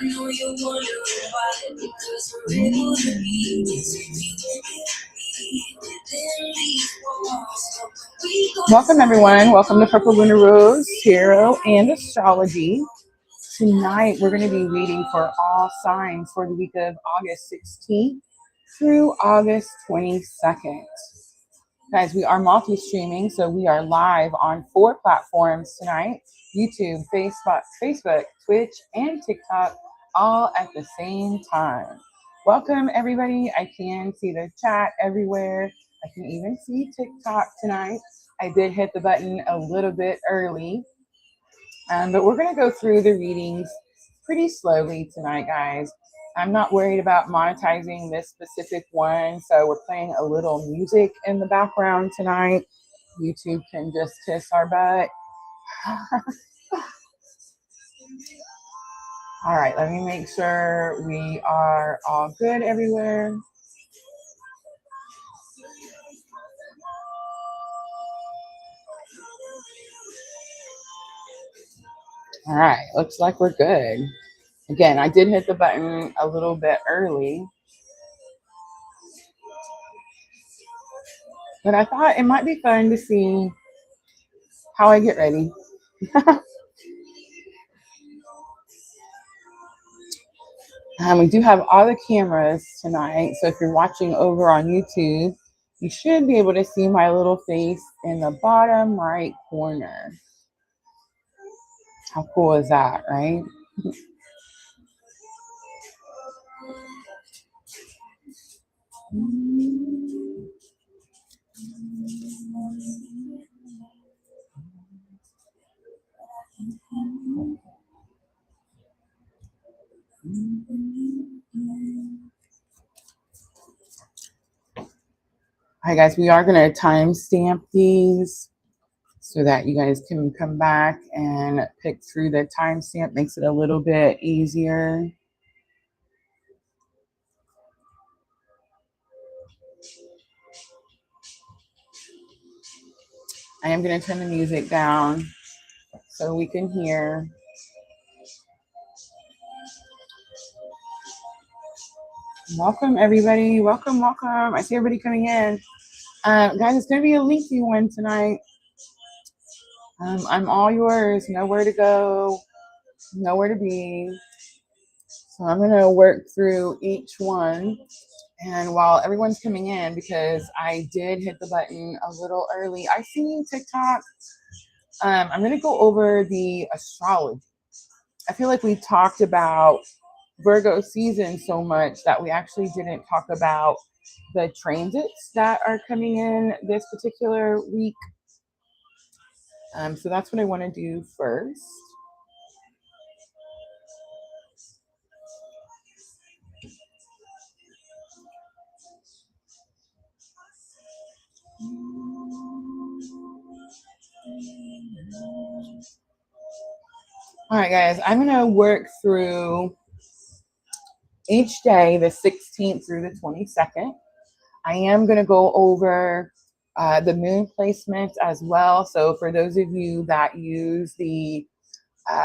know you're wondering why, because we're able to be just within these walls. Welcome, everyone. Welcome to purplelunarose, tarot, and astrology. Tonight, we're going to be reading for all signs for the week of August 16th through August 22nd. Guys, we are multi-streaming, so we are live on 4 platforms tonight: YouTube, Facebook, Twitch, and TikTok, all at the same time. Welcome, everybody. I can see the chat everywhere. I can even see TikTok tonight. I did hit the button a little bit early, but we're going to go through the readings pretty slowly tonight, guys. I'm not worried about monetizing this specific one, so we're playing a little music in the background tonight. YouTube can just kiss our butt. All right, let me make sure we are all good everywhere. All right, looks like we're good. Again, I did hit the button a little bit early, but I thought it might be fun to see how I get ready. We do have all the cameras tonight, so if you're watching over on YouTube, you should be able to see my little face in the bottom right corner. How cool is that, right? All right, guys, we are going to timestamp these so that you guys can come back and pick through the timestamp. Makes it a little bit easier. I am going to turn the music down so we can hear. Welcome, everybody. Welcome, welcome. I see everybody coming in. Guys, it's going to be a lengthy one tonight. I'm all yours. Nowhere to go, nowhere to be. So I'm going to work through each one. And while everyone's coming in, because I did hit the button a little early, I see TikTok. I'm going to go over the astrology. I feel like we talked about Virgo season so much that we actually didn't talk about the transits that are coming in this particular week. So that's what I want to do first. All right, guys, I'm going to work through each day, the 16th through the 22nd. I am going to go over the moon placements as well. So for those of you that use the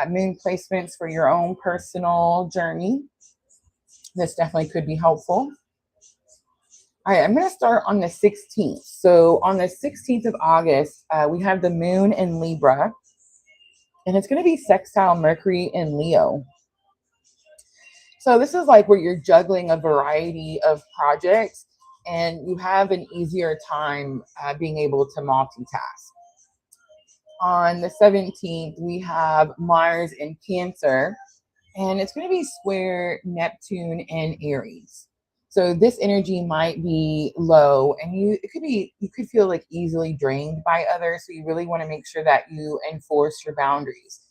moon placements for your own personal journey, this definitely could be helpful. All right, I'm going to start on the 16th. So on the 16th of August, we have the moon in Libra, and it's going to be sextile Mercury in Leo. So this is like where you're juggling a variety of projects and you have an easier time being able to multitask. On the 17th, we have Mars in Cancer, and it's going to be square Neptune in Aries. So this energy might be low, and you could feel like easily drained by others. So you really want to make sure that you enforce your boundaries.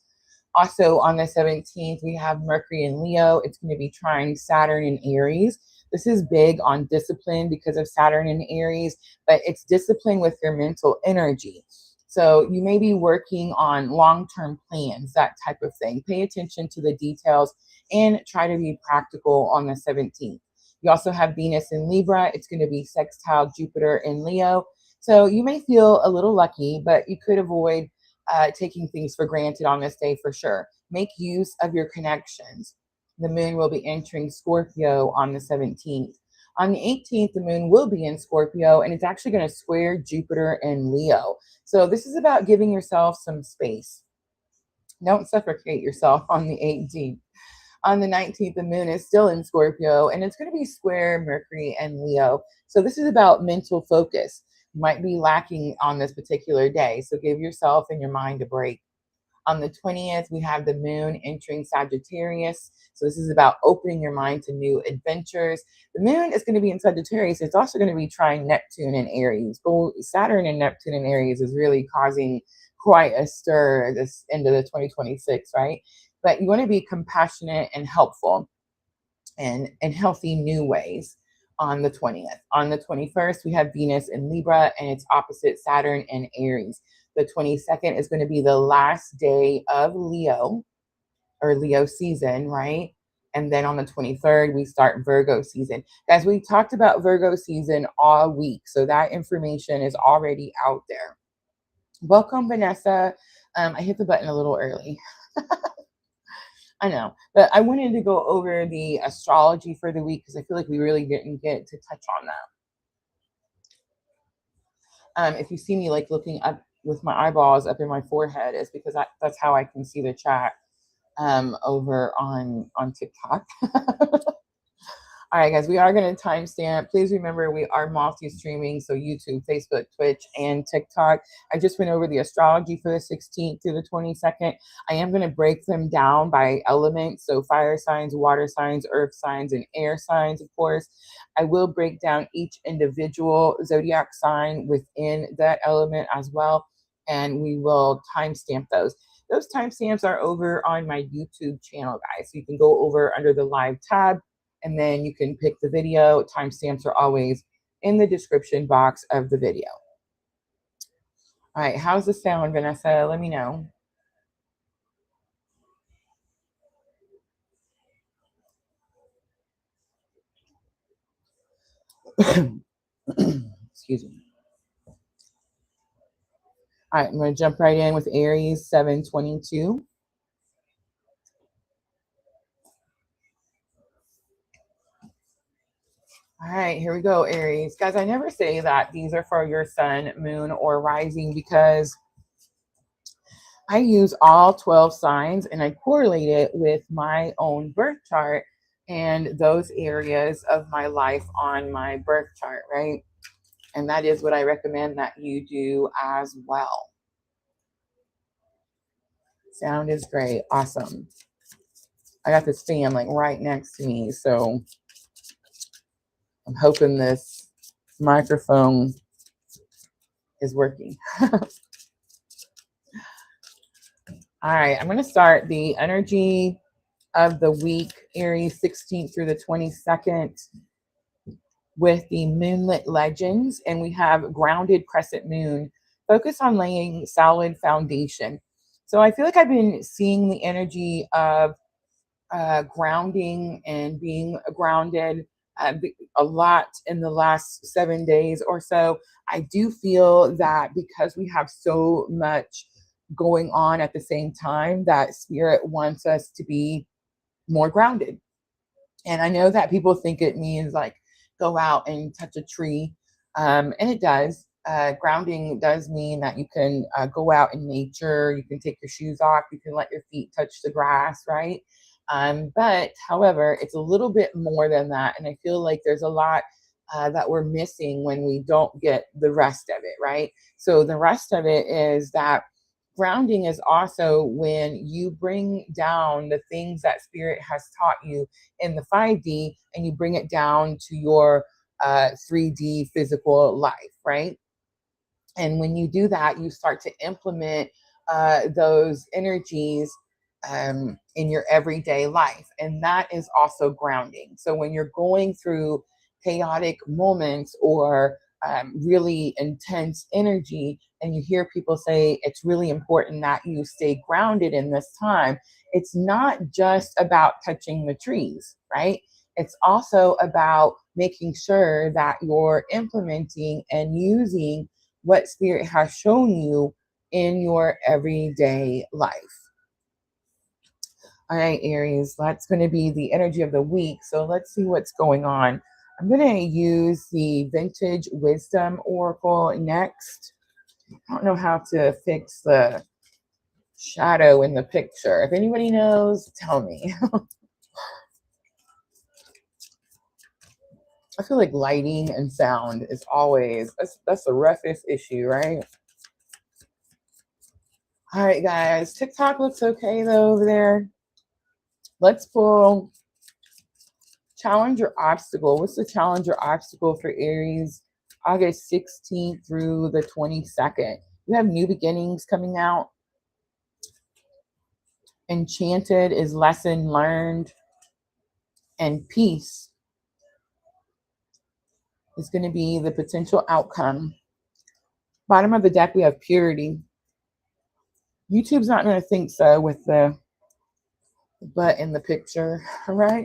Also on the 17th, we have Mercury in Leo. It's going to be trine Saturn in Aries. This is big on discipline because of Saturn in Aries, but it's discipline with your mental energy. So you may be working on long-term plans, that type of thing. Pay attention to the details and try to be practical on the 17th. You also have Venus in Libra. It's going to be sextile Jupiter in Leo. So you may feel a little lucky, but you could avoid taking things for granted on this day for sure. Make use of your connections. The moon will be entering Scorpio on the 17th. On the 18th, the moon will be in Scorpio, and it's actually going to square Jupiter and Leo. So this is about giving yourself some space. Don't suffocate yourself on the 18th. On the 19th, the moon is still in Scorpio, and it's going to be square Mercury and Leo. So this is about mental focus. You might be lacking on this particular day, so give yourself and your mind a break. On the 20th, we have the moon entering Sagittarius. So this is about opening your mind to new adventures. The moon is going to be in Sagittarius. It's also going to be trying Neptune and Aries. Both Saturn and Neptune and Aries is really causing quite a stir this into the 2026, right? But you want to be compassionate and helpful and in healthy new ways on the 20th. On the 21st, we have Venus in Libra and its opposite Saturn and Aries. The 22nd is going to be the last day of Leo or Leo season, right? And then on the 23rd, we start Virgo season. Guys, we talked about Virgo season all week, so that information is already out there. Welcome, Vanessa. I hit the button a little early. I know, but I wanted to go over the astrology for the week because I feel like we really didn't get to touch on that. If you see me like looking up with my eyeballs up in my forehead, is because that's how I can see the chat over on TikTok. All right, guys, we are going to timestamp. Please remember we are multi-streaming, so YouTube, Facebook, Twitch, and TikTok. I just went over the astrology for the 16th through the 22nd. I am going to break them down by elements, so fire signs, water signs, earth signs, and air signs, of course. I will break down each individual zodiac sign within that element as well, and we will timestamp those. Those timestamps are over on my YouTube channel, guys. So you can go over under the live tab, and then you can pick the video. Timestamps are always in the description box of the video. All right, how's the sound, Vanessa? Let me know. Excuse me. All right, I'm going to jump right in with Aries 722. All right, here we go, Aries. Guys, I never say that these are for your sun, moon, or rising because I use all 12 signs and I correlate it with my own birth chart and those areas of my life on my birth chart, right? And that is what I recommend that you do as well. Sound is great. Awesome. I got this fan like right next to me, so I'm hoping this microphone is working. All right, I'm going to start the energy of the week, Aries 16th through the 22nd, with the Moonlit Legends, and we have Grounded Crescent Moon. Focus on laying solid foundation. So I feel like I've been seeing the energy of grounding and being grounded a lot in the last 7 days or so. I do feel that because we have so much going on at the same time, that Spirit wants us to be more grounded. And I know that people think it means like go out and touch a tree, and it does. Grounding does mean that you can go out in nature, you can take your shoes off, you can let your feet touch the grass, right? But however, it's a little bit more than that. And I feel like there's a lot that we're missing when we don't get the rest of it, right? So the rest of it is that grounding is also when you bring down the things that Spirit has taught you in the 5D and you bring it down to your 3D physical life, right? And when you do that, you start to implement those energies in your everyday life. And that is also grounding. So when you're going through chaotic moments or really intense energy, and you hear people say it's really important that you stay grounded in this time, it's not just about touching the trees, right? It's also about making sure that you're implementing and using what Spirit has shown you in your everyday life. All right, Aries, that's going to be the energy of the week. So let's see what's going on. I'm going to use the Vintage Wisdom Oracle next. I don't know how to fix the shadow in the picture. If anybody knows, tell me. I feel like lighting and sound is always, that's the roughest issue, right? All right, guys. TikTok looks okay, though, over there. Let's pull challenge or obstacle. What's the challenge or obstacle for Aries? August 16th through the 22nd. You have new beginnings coming out. Enchanted is lesson learned. And peace is going to be the potential outcome. Bottom of the deck, we have purity. YouTube's not going to think so with the butt in the picture, all right?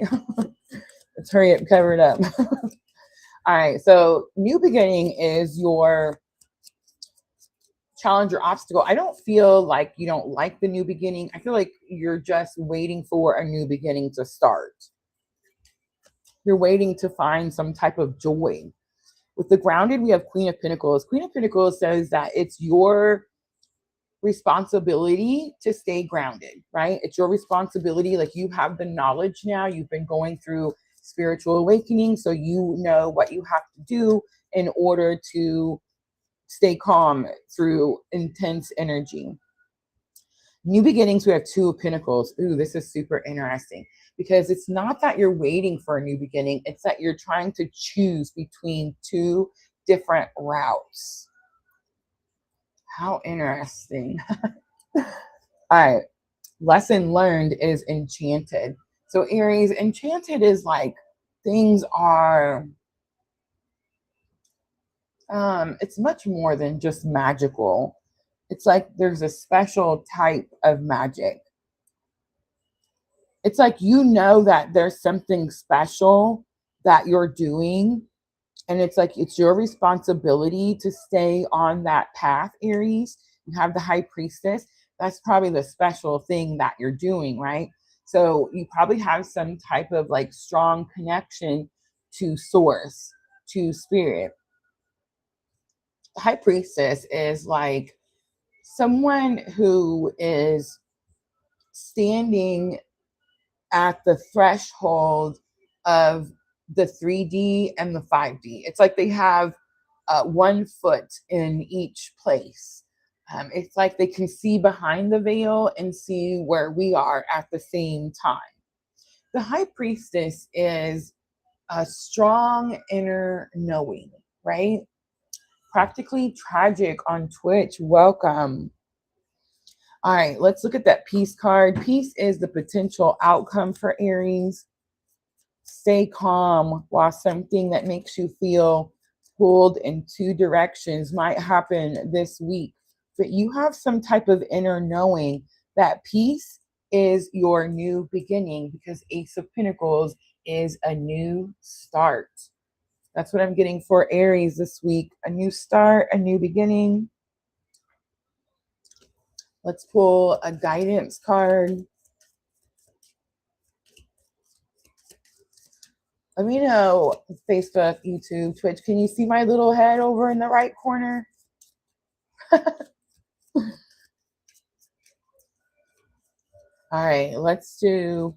Let's hurry up and cover it up. All right, so new beginning is your challenge or obstacle. I don't feel like you don't like the new beginning. I feel like you're just waiting for a new beginning to start. You're waiting to find some type of joy. With the grounded, we have Queen of Pentacles. Queen of Pentacles says that it's your responsibility to stay grounded, right? It's your responsibility. Like, you have the knowledge now. You've been going through spiritual awakening, so you know what you have to do in order to stay calm through intense energy. New beginnings, we have Two of Pentacles. Ooh, this is super interesting because it's not that you're waiting for a new beginning. It's that you're trying to choose between two different routes. How interesting. All right. Lesson learned is enchanted. So Aries, enchanted is like things are, it's much more than just magical. It's like there's a special type of magic. It's like, you know that there's something special that you're doing. And it's like, it's your responsibility to stay on that path, Aries. You have the High Priestess. That's probably the special thing that you're doing, right? So you probably have some type of like strong connection to source, to spirit. The High Priestess is like someone who is standing at the threshold of the 3D and the 5D. It's like they have 1 foot in each place. It's like they can see behind the veil and see where we are at the same time. The High Priestess is a strong inner knowing, right? Practically Tragic on Twitch. Welcome. All right, let's look at that peace card. Peace is the potential outcome for Aries. Stay calm while something that makes you feel pulled in 2 directions might happen this week. But you have some type of inner knowing that peace is your new beginning, because Ace of Pentacles is a new start. That's what I'm getting for Aries this week. A new start, a new beginning. Let's pull a guidance card. Let me know, Facebook, YouTube, Twitch. Can you see my little head over in the right corner? All right, let's do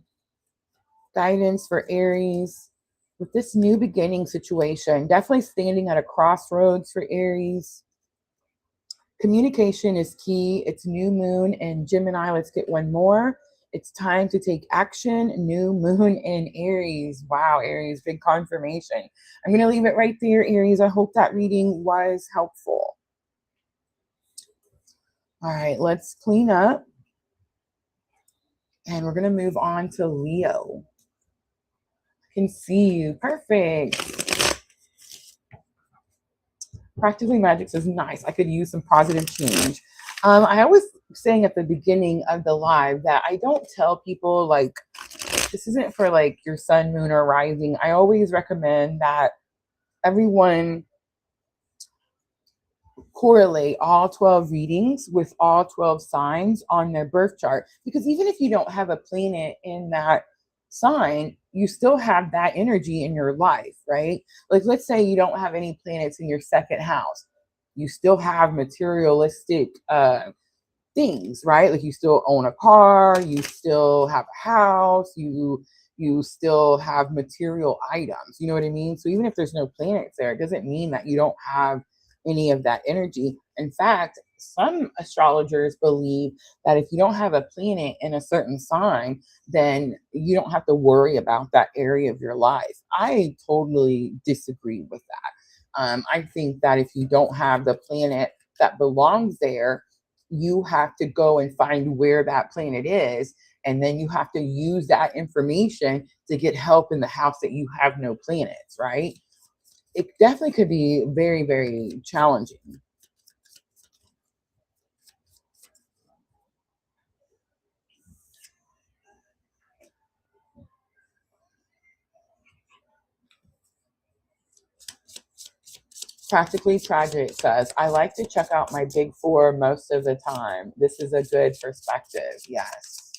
guidance for Aries. With this new beginning situation, definitely standing at a crossroads for Aries. Communication is key. It's new moon in Gemini. Let's get one more. It's time to take action. New moon in Aries. Wow, Aries, big confirmation. I'm going to leave it right there, Aries. I hope that reading was helpful. All right, let's clean up. And we're going to move on to Leo. I can see you. Perfect. Practically Magic says, nice. I could use some positive change. I always saying at the beginning of the live that I don't tell people like, this isn't for like your sun, moon, or rising. I always recommend that everyone correlate all 12 readings with all 12 signs on their birth chart. Because even if you don't have a planet in that sign, you still have that energy in your life, right? Like, let's say you don't have any planets in your second house. You still have materialistic things, right? Like, you still own a car, you still have a house, you still have material items. You know what I mean? So even if there's no planets there, it doesn't mean that you don't have any of that energy. In fact, some astrologers believe that if you don't have a planet in a certain sign, then you don't have to worry about that area of your life. I totally disagree with that. I think that if you don't have the planet that belongs there, you have to go and find where that planet is, and then you have to use that information to get help in the house that you have no planets, right? It definitely could be very, very challenging. Practically Tragic says, I like to check out my big four most of the time. This is a good perspective. Yes.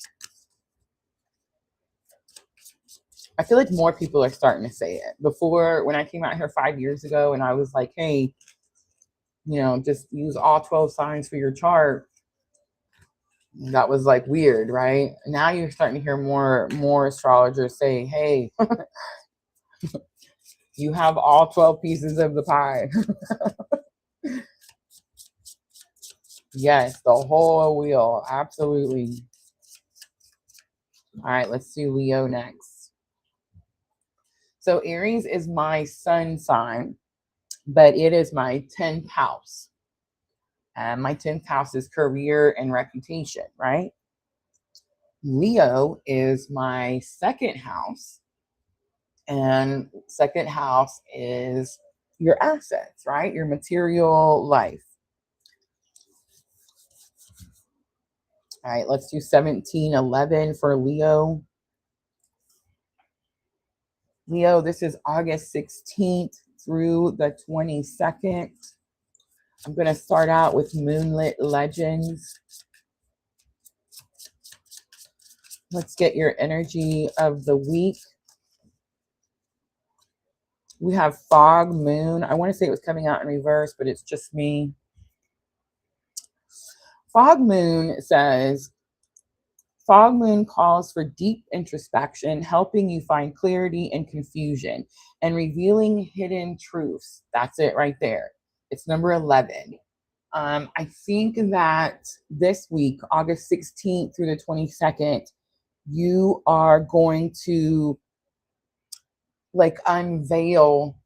I feel like more people are starting to say it. Before, when I came out here 5 years ago and I was like, hey, just use all 12 signs for your chart, that was like weird, right? Now you're starting to hear more astrologers say, hey, you have all 12 pieces of the pie. Yes, the whole wheel. Absolutely. All right, let's do Leo next. So Aries is my sun sign, but it is my 10th house. And my 10th house is career and reputation, right? Leo is my second house. And second house is your assets, right? Your material life. All right, let's do 1711 for Leo. Leo, this is August 16th through the 22nd. I'm going to start out with Moonlit Legends. Let's get your energy of the week. We have Fog Moon. I want to say it was coming out in reverse, but it's just me. Fog Moon says, Fog Moon calls for deep introspection, helping you find clarity and confusion and revealing hidden truths. That's it right there. It's number 11. I think that this week, August 16th through the 22nd, you are going to unveil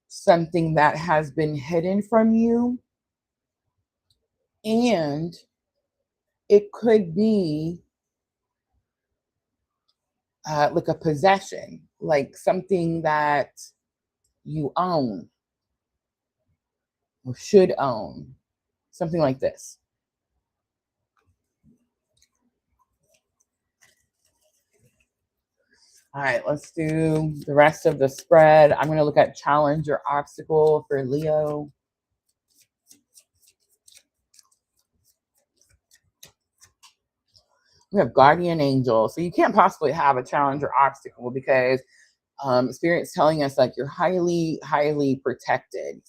something that has been hidden from you. And it could be like a possession, like something that you own or should own, something like this. All right, let's do the rest of the spread. I'm going to look at challenge or obstacle for Leo. We have guardian angel. So you can't possibly have a challenge or obstacle because Spirit's telling us like you're highly, highly protected.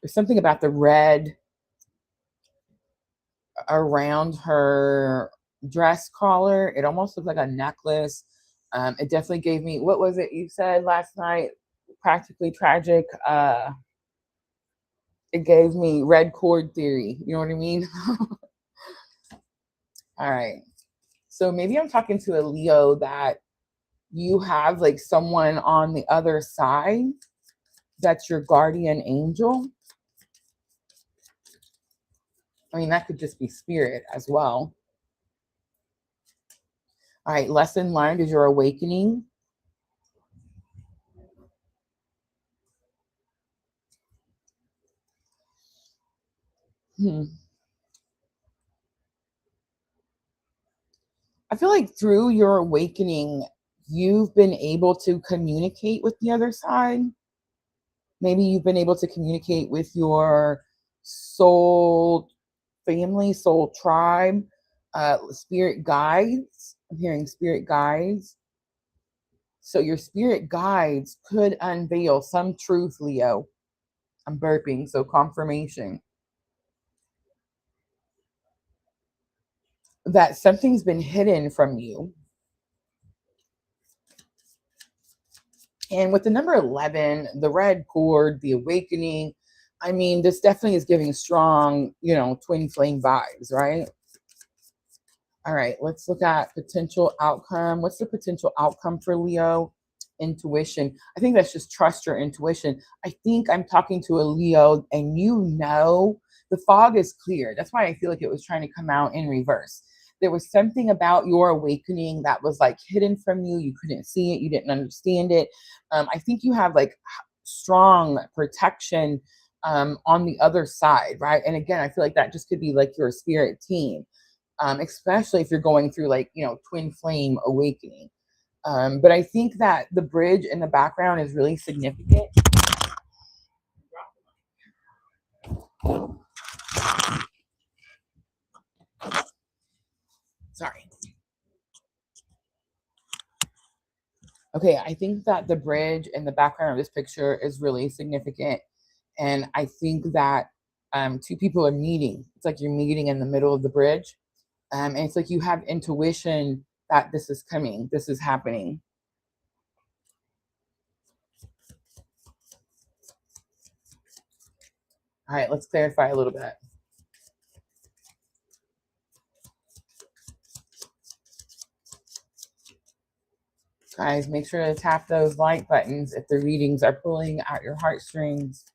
There's something about the red around her dress collar. It almost looked like a necklace. It definitely gave me, what was it you said last night? Practically Tragic. It gave me red cord theory. You know what I mean? All right. So maybe I'm talking to a Leo that you have like someone on the other side that's your guardian angel. I mean, that could just be spirit as well. All right, lesson learned is your awakening. I feel like through your awakening, you've been able to communicate with the other side. Maybe you've been able to communicate with your soul family, soul tribe, spirit guides. I'm hearing spirit guides. So your spirit guides could unveil some truth, Leo. I'm burping, so confirmation that something's been hidden from you. And with the number 11, the red cord, the awakening, I mean, this definitely is giving strong, twin flame vibes, right? All right, let's look at potential outcome. What's the potential outcome for Leo? Intuition. I think that's just trust your intuition. I think I'm talking to a Leo and the fog is clear. That's why I feel like it was trying to come out in reverse. There was something about your awakening that was like hidden from you. You couldn't see it. You didn't understand it. I think you have like strong protection on the other side, right? And again, I feel like that just could be like your spirit team. Especially if you're going through like, twin flame awakening. But I think that the bridge in the background is really significant. Sorry. Okay, I think that the bridge in the background of this picture is really significant. And I think that two people are meeting. It's like you're meeting in the middle of the bridge. And it's like you have intuition that this is coming, this is happening. All right, let's clarify a little bit. Guys, make sure to tap those like buttons if the readings are pulling at your heartstrings.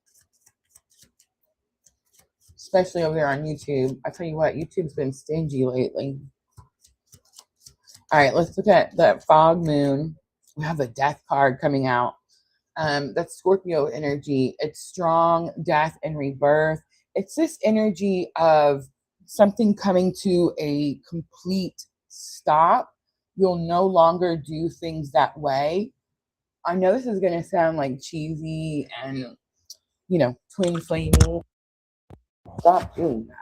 Especially over there on YouTube. I tell you what, YouTube's been stingy lately. All right, let's look at the fog moon. We have the death card coming out. That's Scorpio energy. It's strong, death and rebirth. It's this energy of something coming to a complete stop. You'll no longer do things that way. I know this is going to sound like cheesy and, twin flamey. Stop doing that.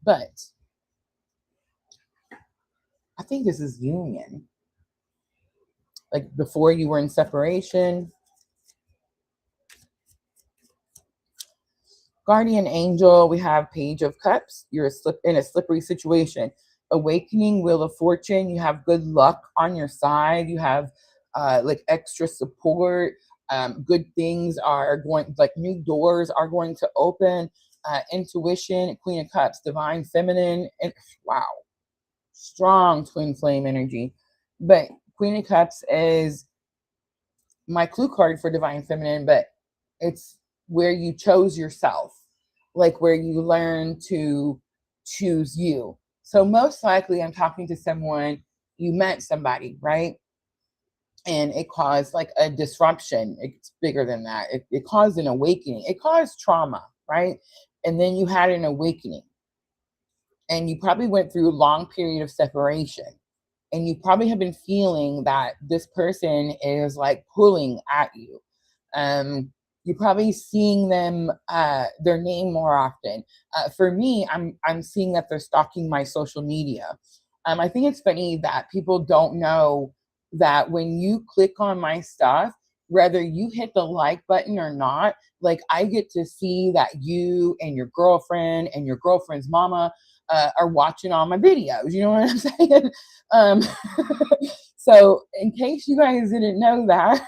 But I think this is union. Like before you were in separation. Guardian angel, we have Page of Cups. You're in a slippery situation. Awakening, Wheel of Fortune. You have good luck on your side. You have like extra support. Good things are going, like new doors are going to open. Intuition, Queen of Cups, Divine Feminine. And wow, strong twin flame energy. But Queen of Cups is my clue card for Divine Feminine, but it's where you chose yourself, like where you learn to choose you. So most likely I'm talking to someone, you met somebody, right? And it caused like a disruption. It's bigger than that. It caused an awakening. It caused trauma, right? And then you had an awakening. And you probably went through a long period of separation. And you probably have been feeling that this person is like pulling at you. You're probably seeing them, their name more often. For me, I'm seeing that they're stalking my social media. I think it's funny that people don't know that when you click on my stuff, whether you hit the like button or not, like I get to see that you and your girlfriend's mama are watching all my videos. You know what I'm saying? So in case you guys didn't know that,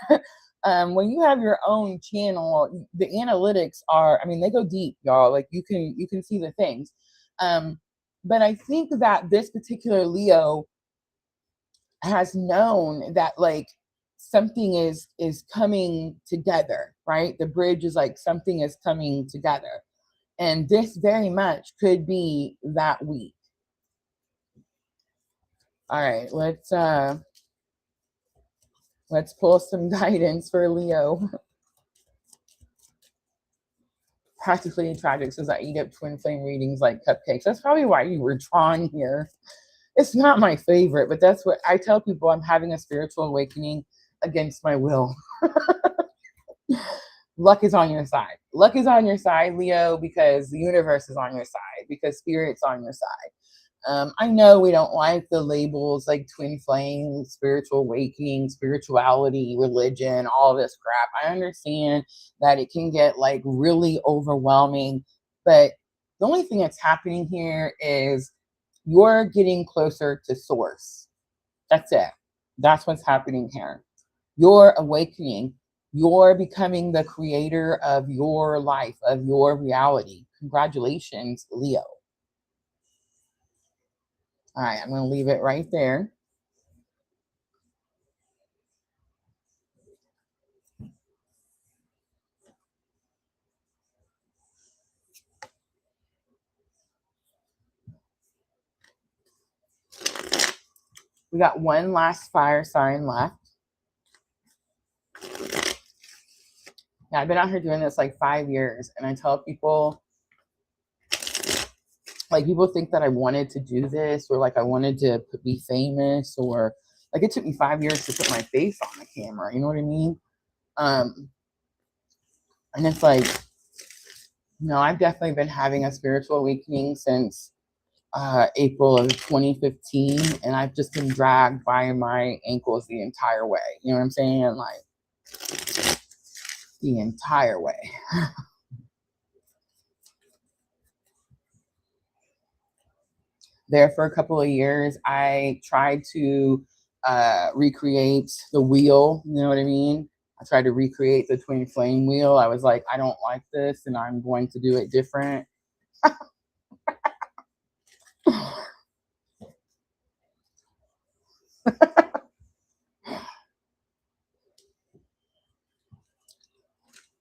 when you have your own channel, the analytics are, they go deep, y'all. Like you can see the things. But I think that this particular Leo has known that like something is coming together, right? The bridge is like something is coming together. And this very much could be that week. All right, let's pull some guidance for Leo. Practically tragic says I eat up twin flame readings like cupcakes. That's probably why you were drawn here. It's not my favorite, but that's what I tell people. I'm having a spiritual awakening against my will. luck is on your side. Luck is on your side, Leo, because the universe is on your side, because spirit's on your side. I know we don't like the labels like twin flame, spiritual awakening, spirituality, religion, all this crap. I understand that it can get like really overwhelming, but the only thing that's happening here is you're getting closer to source. That's it. That's what's happening here. You're awakening. You're becoming the creator of your life, of your reality. Congratulations, Leo. All right, I'm going to leave it right there. We got one last fire sign left. Yeah, I've been out here doing this like 5 years, and I tell people, like, people think that I wanted to do this, or like I wanted to be famous, or like it took me 5 years to put my face on the camera. You know what I mean? And it's like, no, I've definitely been having a spiritual awakening since April of 2015, and I've just been dragged by my ankles the entire way. You know what I'm saying? Like, the entire way. There for a couple of years, I tried to recreate the wheel. You know what I mean? I tried to recreate the twin flame wheel. I was like, I don't like this, and I'm going to do it different.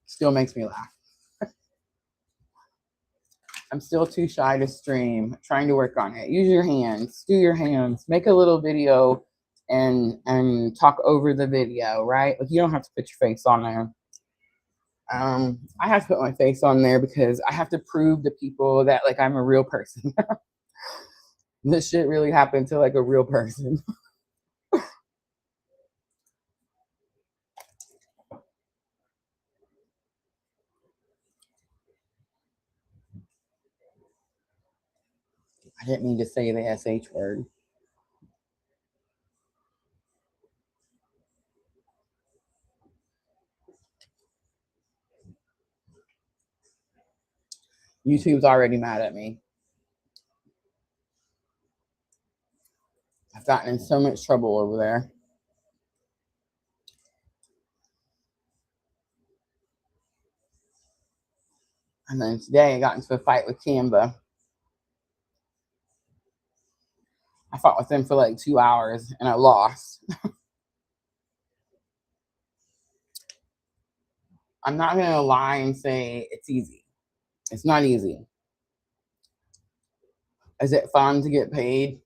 Still makes me laugh. I'm still too shy to stream. Trying to work on it. Use your hands. Do your hands. Make a little video and talk over the video, right? Like, you don't have to put your face on there. I have to put my face on there because I have to prove to people that like I'm a real person. This shit really happened to like a real person. I didn't mean to say the SH word. YouTube's already mad at me. I've gotten in so much trouble over there. And then today I got into a fight with Canva. I fought with them for like 2 hours and I lost. I'm not going to lie and say it's easy. It's not easy. Is it fun to get paid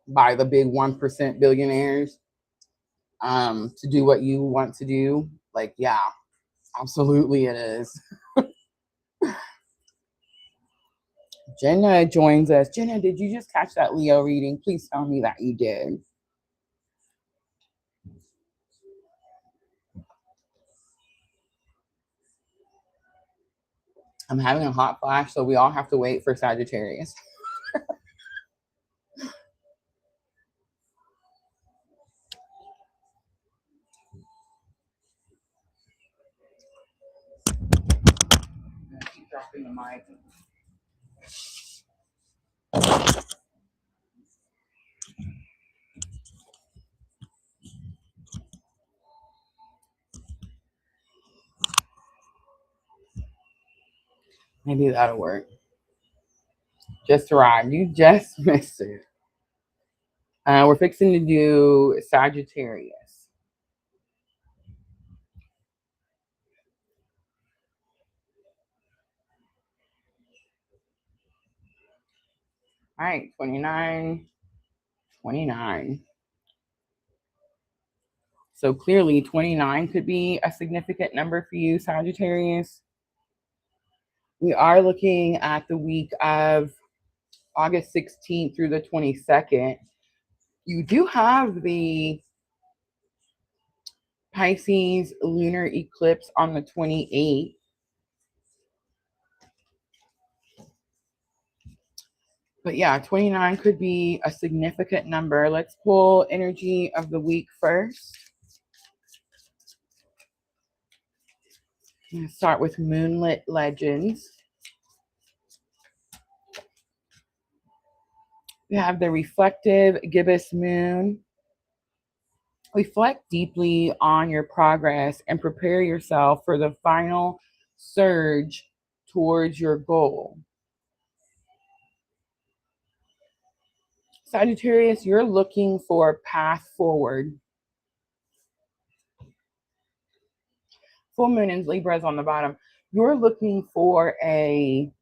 by the big 1% billionaires to do what you want to do? Like, yeah, absolutely it is. Jenna joins us. Jenna, did you just catch that Leo reading? Please tell me that you did. I'm having a hot flash, so we all have to wait for Sagittarius. I'm gonna keep dropping the mic. Maybe that'll work. Just arrived. You just missed it. We're fixing to do Sagittarius. All right, 29, 29. So clearly 29 could be a significant number for you, Sagittarius. We are looking at the week of August 16th through the 22nd. You do have the Pisces lunar eclipse on the 28th. But yeah, 29 could be a significant number. Let's pull energy of the week first. I'm going to start with Moonlit Legends. We have the reflective gibbous moon. Reflect deeply on your progress and prepare yourself for the final surge towards your goal. Sagittarius, you're looking for a path forward. Full moon in Libra is on the bottom. You're looking for a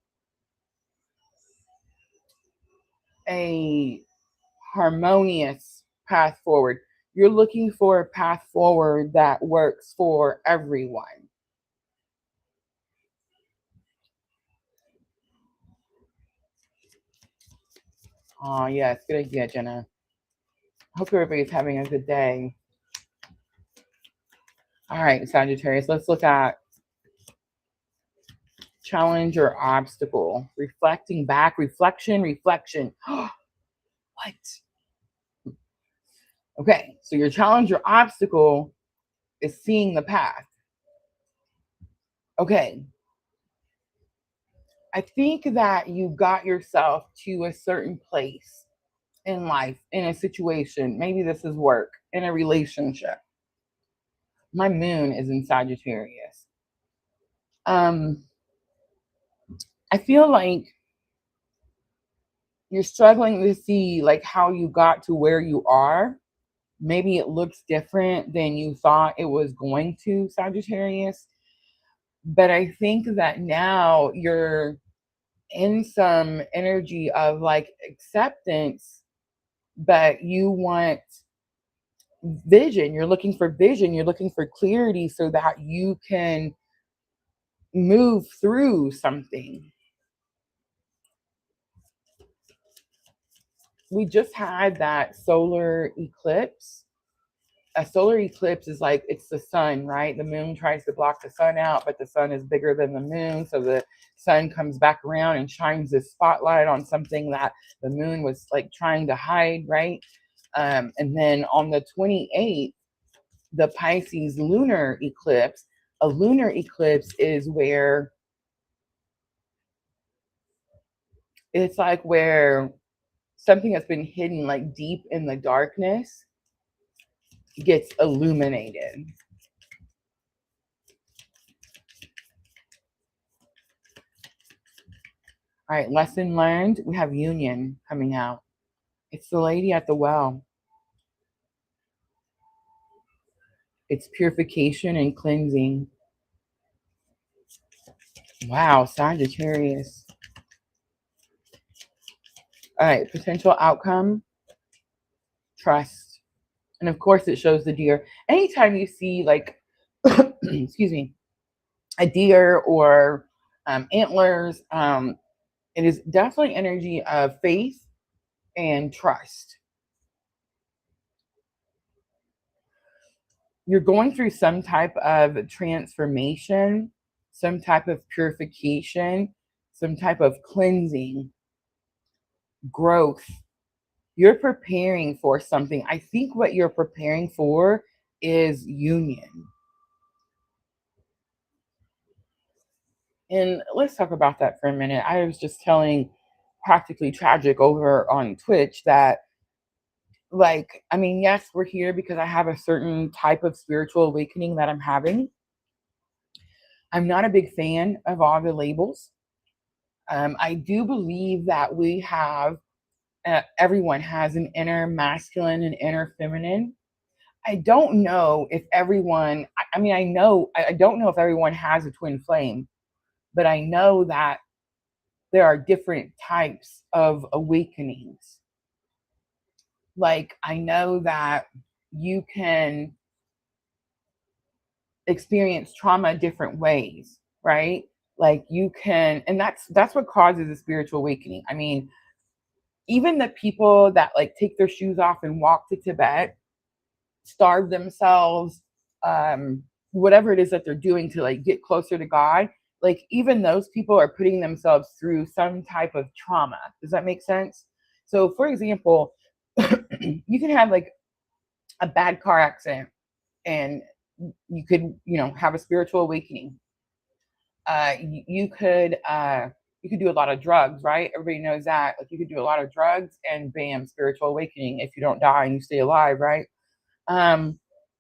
harmonious path forward. You're looking for a path forward that works for everyone. Oh, yes. Good idea, Jenna. Hope everybody's having a good day. All right, Sagittarius, let's look at challenge or obstacle. Reflecting back, reflection. What? Okay, so your challenge or obstacle is seeing the path. Okay. I think that you got yourself to a certain place in life, in a situation. Maybe this is work, in a relationship. My moon is in Sagittarius. I feel like you're struggling to see like how you got to where you are. Maybe it looks different than you thought it was going to, Sagittarius. But I think that now you're in some energy of like acceptance, but you want vision. You're looking for vision. You're looking for clarity so that you can move through something. We just had that solar eclipse. A solar eclipse is like, it's the sun, right? The moon tries to block the sun out, but the sun is bigger than the moon. So the sun comes back around and shines this spotlight on something that the moon was like trying to hide, right? And then on the 28th, the Pisces lunar eclipse. A lunar eclipse is where it's like where something that's been hidden like deep in the darkness gets illuminated. All right, lesson learned. We have union coming out. It's the lady at the well. It's purification and cleansing. Wow, Sagittarius. All right, potential outcome, trust. And of course, it shows the deer. Anytime you see like, excuse me, a deer or antlers, it is definitely energy of faith and trust. You're going through some type of transformation, some type of purification, some type of cleansing, growth. You're preparing for something. I think what you're preparing for is union. And let's talk about that for a minute. I was just telling Practically Tragic over on Twitch that, like, I mean, yes, we're here because I have a certain type of spiritual awakening that I'm having. I'm not a big fan of all the labels. I do believe that we have, everyone has an inner masculine and inner feminine. I don't know if everyone, I mean, I don't know if everyone has a twin flame, but I know that there are different types of awakenings. Like, I know that you can experience trauma different ways, right? Like you can, and that's what causes a spiritual awakening. I mean, even the people that like take their shoes off and walk to Tibet, starve themselves, whatever it is that they're doing to like get closer to God, like even those people are putting themselves through some type of trauma. Does that make sense? So for example, you can have like a bad car accident and you could, have a spiritual awakening. You could do a lot of drugs, right? Everybody knows that. Like you could do a lot of drugs and bam, spiritual awakening if you don't die and you stay alive, right?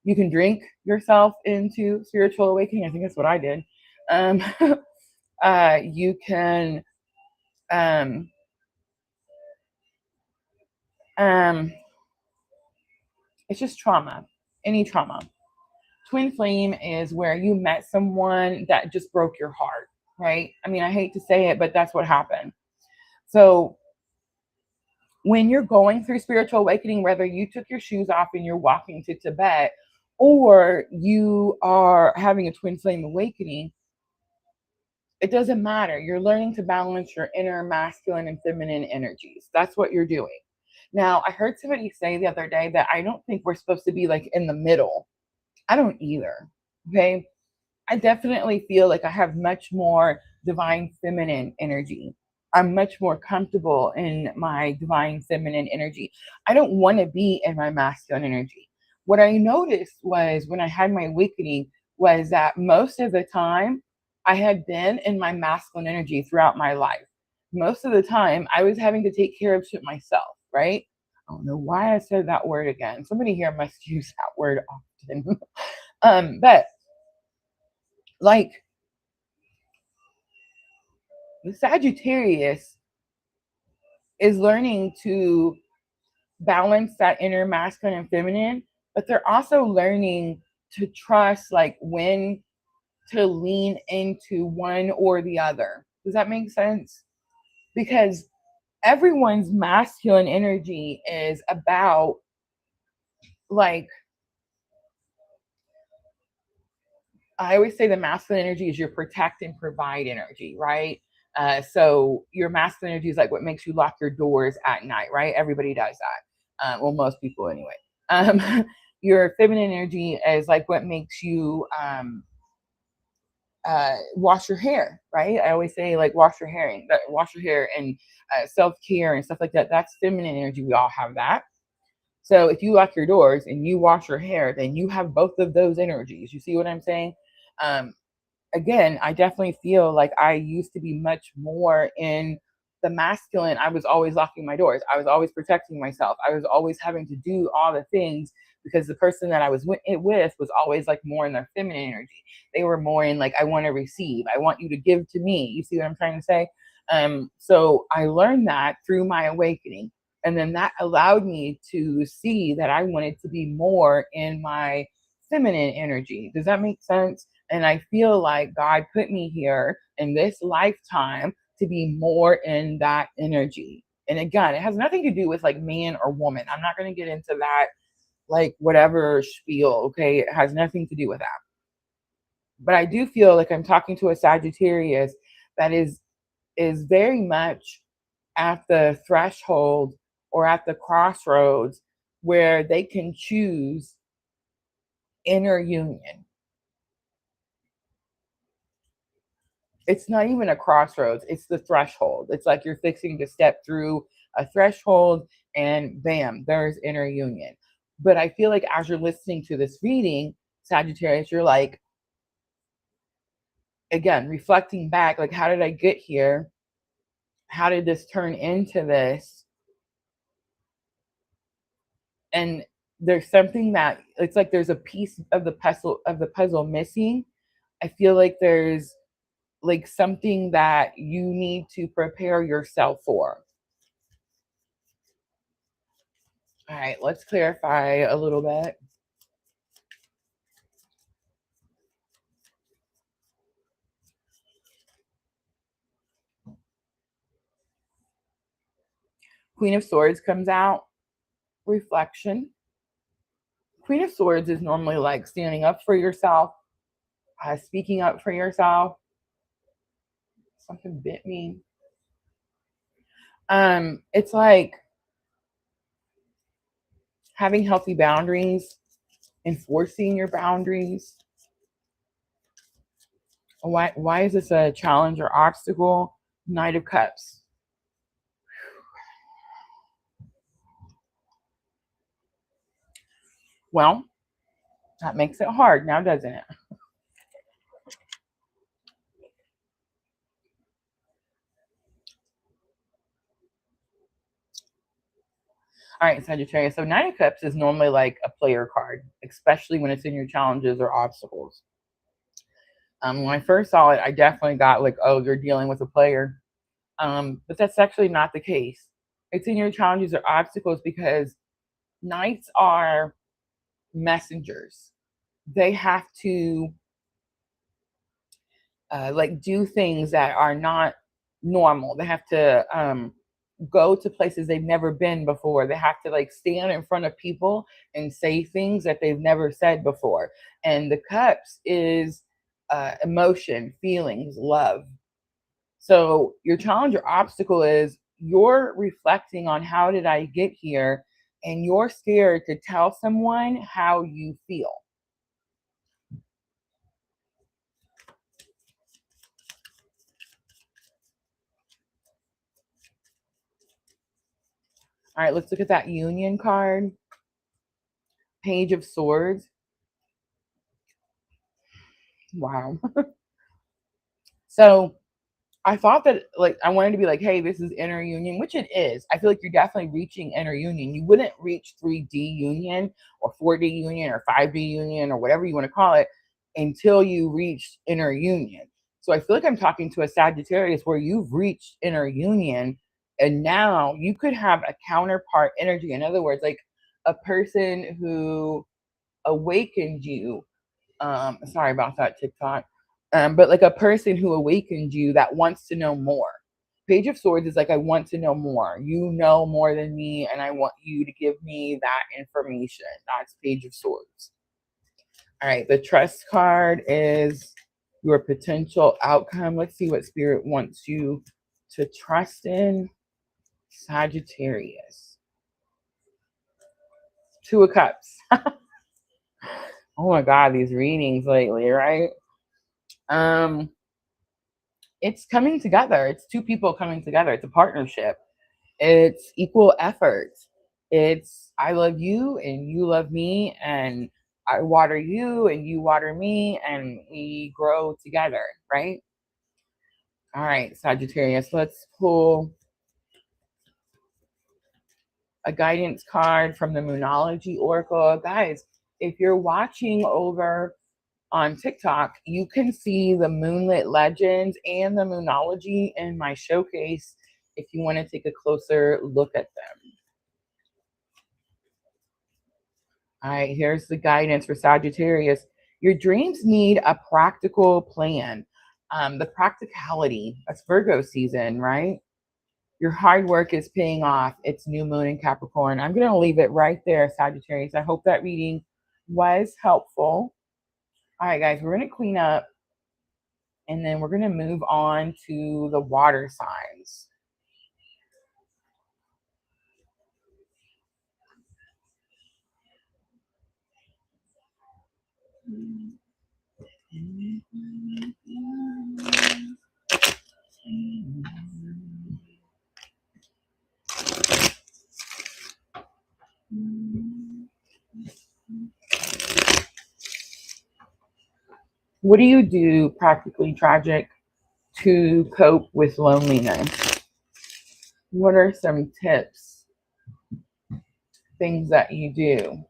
You can drink yourself into spiritual awakening. I think that's what I did. You can it's just trauma, any trauma. Twin flame is where you met someone that just broke your heart, right? I mean, I hate to say it, but that's what happened. So when you're going through spiritual awakening, whether you took your shoes off and you're walking to Tibet, or you are having a twin flame awakening, it doesn't matter. You're learning to balance your inner masculine and feminine energies. That's what you're doing. Now, I heard somebody say the other day that I don't think we're supposed to be like in the middle. I don't either. Okay. I definitely feel like I have much more divine feminine energy. I'm much more comfortable in my divine feminine energy. I don't want to be in my masculine energy. What I noticed was when I had my awakening was that most of the time I had been in my masculine energy throughout my life. Most of the time I was having to take care of shit myself, right? I don't know why I said that word again. Somebody here must use that word often. But like the Sagittarius is learning to balance that inner masculine and feminine, but they're also learning to trust like when to lean into one or the other. Does that make sense? Because everyone's masculine energy is about like, I always say the masculine energy is your protect and provide energy, right? So your masculine energy is like what makes you lock your doors at night, right? Everybody does that. Well, most people anyway. Your feminine energy is like what makes you wash your hair, right? I always say like wash your hair and self-care and stuff like that. That's feminine energy. We all have that. So if you lock your doors and you wash your hair, then you have both of those energies. You see what I'm saying? Um, Again, I definitely feel like I used to be much more in the masculine. I was always locking my doors. I was always protecting myself. I was always having to do all the things because the person that I was with was always like more in their feminine energy. They were more in like, I want to receive. I want you to give to me. You see what I'm trying to say? So I learned that through my awakening. And then that allowed me to see that I wanted to be more in my feminine energy. Does that make sense? And I feel like God put me here in this lifetime to be more in that energy. And again, it has nothing to do with like man or woman. I'm not going to get into that, like whatever spiel. Okay. It has nothing to do with that. But I do feel like I'm talking to a Sagittarius that is very much at the threshold or at the crossroads where they can choose inner union. It's not even a crossroads, it's the threshold. It's like you're fixing to step through a threshold and bam, there's inner union. But I feel like as you're listening to this reading, Sagittarius, you're like, again, reflecting back, like, how did I get here? How did this turn into this? And there's something that it's like there's a piece of the puzzle missing. I feel like there's like something that you need to prepare yourself for. All right, let's clarify a little bit. Queen of Swords comes out, reflection. Queen of Swords is normally like standing up for yourself, speaking up for yourself. Something bit me. It's like having healthy boundaries enforcing your boundaries. Why is this a challenge or obstacle? Knight of Cups. Well, that makes it hard now, doesn't it? All right, Sagittarius. So Nine of Cups is normally like a player card, especially when it's in your challenges or obstacles. When I first saw it, I definitely got like, oh, you're dealing with a player. But that's actually not the case. It's in your challenges or obstacles because knights are messengers. They have to like do things that are not normal. They have to go to places they've never been before. They have to like stand in front of people and say things that they've never said before. And the cups is emotion, feelings, love. So your challenge or obstacle is you're reflecting on how did I get here, and you're scared to tell someone how you feel. All right, let's look at that Union card. Page of Swords. Wow. So I thought that like I wanted to be like, hey, this is inner union, which it is. I feel like you're definitely reaching inner union. You wouldn't reach 3D union or 4D union or 5D union or whatever you want to call it until you reach inner union. So I feel like I'm talking to a Sagittarius where you've reached inner union and now you could have a counterpart energy. In other words, like a person who awakened you. Sorry about that, TikTok. But like a person who awakened you that wants to know more. Page of Swords is like, I want to know more. You know more than me, and I want you to give me that information. That's Page of Swords. All right, the Trust card is your potential outcome. Let's see what Spirit wants you to trust in. Sagittarius. Two of Cups. Oh my God, these readings lately, right? It's coming together. It's two people coming together. It's a partnership. It's equal effort. It's I love you and you love me, and I water you and you water me, and we grow together, right? All right, Sagittarius, let's pull a guidance card from the Moonology Oracle. Guys, if you're watching over on TikTok, you can see the Moonlit Legends and the Moonology in my showcase if you want to take a closer look at them. All right, here's the guidance for Sagittarius. Your dreams need a practical plan. The practicality, that's Virgo season, right? Your hard work is paying off. It's new moon in Capricorn. I'm going to leave it right there, Sagittarius. I hope that reading was helpful. All right, guys, we're going to clean up, and then we're going to move on to the water signs. What do you do, practically tragic, to cope with loneliness? What are some tips, things that you do?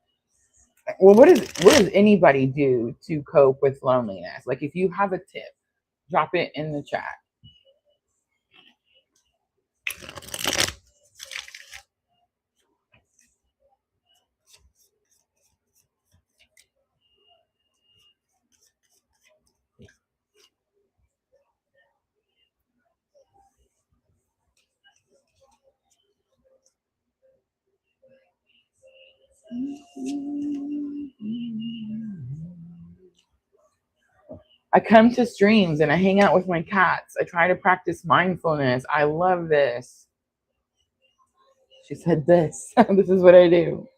Well, what does anybody do to cope with loneliness? Like if you have a tip, drop it in the chat. I come to streams and I hang out with my cats. I try to practice mindfulness. I love this. She said this. This is what I do.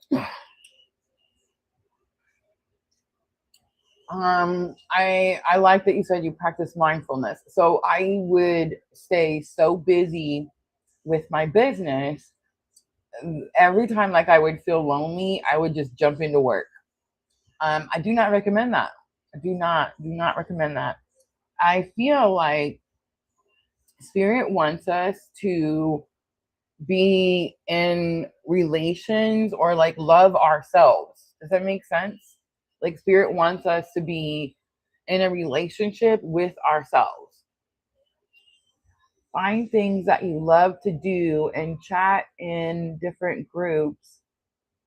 I like that you said you practice mindfulness. So I would stay so busy with my business. Every time like I would feel lonely, I would just jump into work. I do not recommend that. I do not recommend that. I feel like spirit wants us to be in relations or like love ourselves. Does that make sense? Like spirit wants us to be in a relationship with ourselves. Find things that you love to do and chat in different groups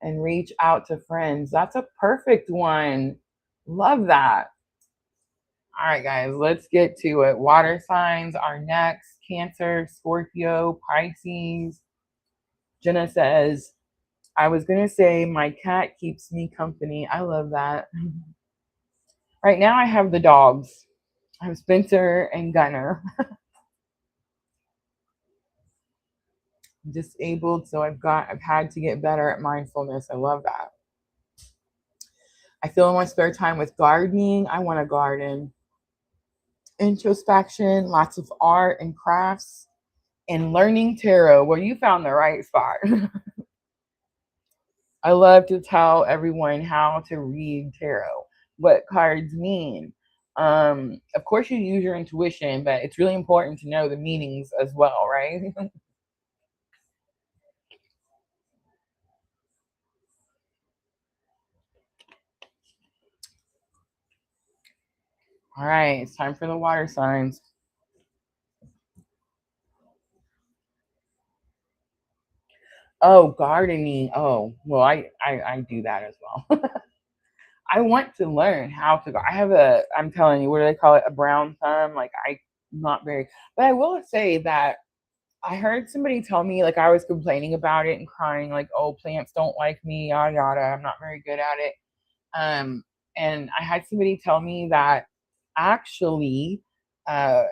and reach out to friends. That's a perfect one. Love that. All right, guys, let's get to it. Water signs are next. Cancer, Scorpio, Pisces. Jenna says, I was going to say my cat keeps me company. I love that. Right now I have the dogs. I have Spencer and Gunner. I'm disabled, so I've had to get better at mindfulness. I love that. I feel in my spare time with gardening. I want to garden. Introspection, lots of art and crafts, and learning tarot. Well, you found the right spot. I love to tell everyone how to read tarot, what cards mean. Of course, you use your intuition, but it's really important to know the meanings as well, right? All right, it's time for the water signs. Oh, gardening. Oh, well, I do that as well. I want to learn how to go. I'm telling you, what do they call it? A brown thumb. Like I'm not very, but I will say that I heard somebody tell me, like I was complaining about it and crying, like, oh, plants don't like me, yada yada. I'm not very good at it. Um, and I had somebody tell me that actually, uh,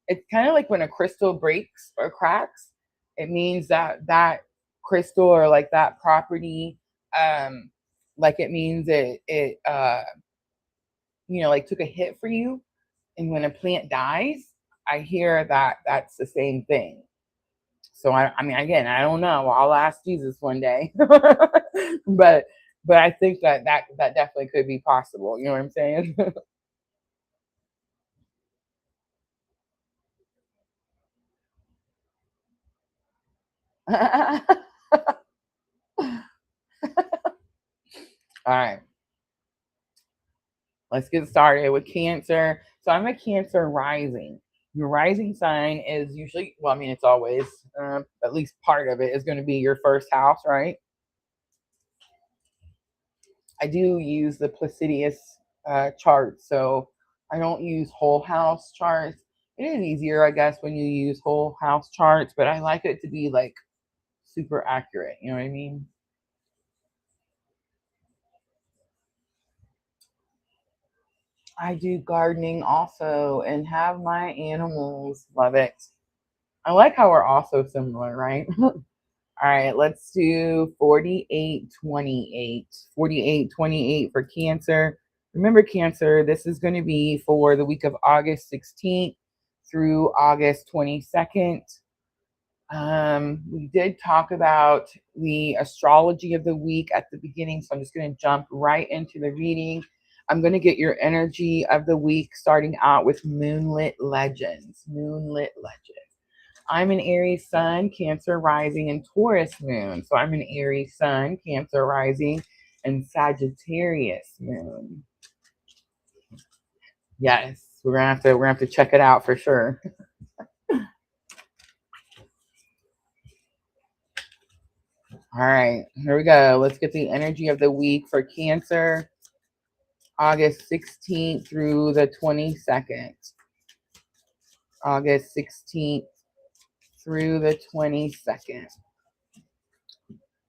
it's kind of like when a crystal breaks or cracks, it means that that crystal or like that property, um, like it means like took a hit for you. And when a plant dies, I hear that that's the same thing. So I mean, again, I don't know. I'll ask Jesus one day, but I think that definitely could be possible. You know what I'm saying? All right, let's get started with Cancer. So I'm a Cancer rising. Your rising sign is usually, well, I mean, it's always, at least part of it is going to be your first house, right? I do use the Placidius chart, so I don't use whole house charts. It is easier, I guess, when you use whole house charts, but I like it to be like super accurate. You know what I mean? I do gardening also and have my animals. Love it. I like how we're also similar, right? All right, let's do 4828. 4828 for Cancer. Remember, Cancer, this is going to be for the week of August 16th through August 22nd. We did talk about the astrology of the week at the beginning, so I'm just going to jump right into the reading. I'm going to get your energy of the week starting out with Moonlit Legends. Moonlit Legends. I'm an Aries sun, Cancer rising, and Taurus moon. So I'm an Aries sun, Cancer rising, and Sagittarius moon. Yes, we're gonna have to check it out for sure. All right, here we go. Let's get the energy of the week for Cancer, August 16th through the 22nd. August 16th through the 22nd.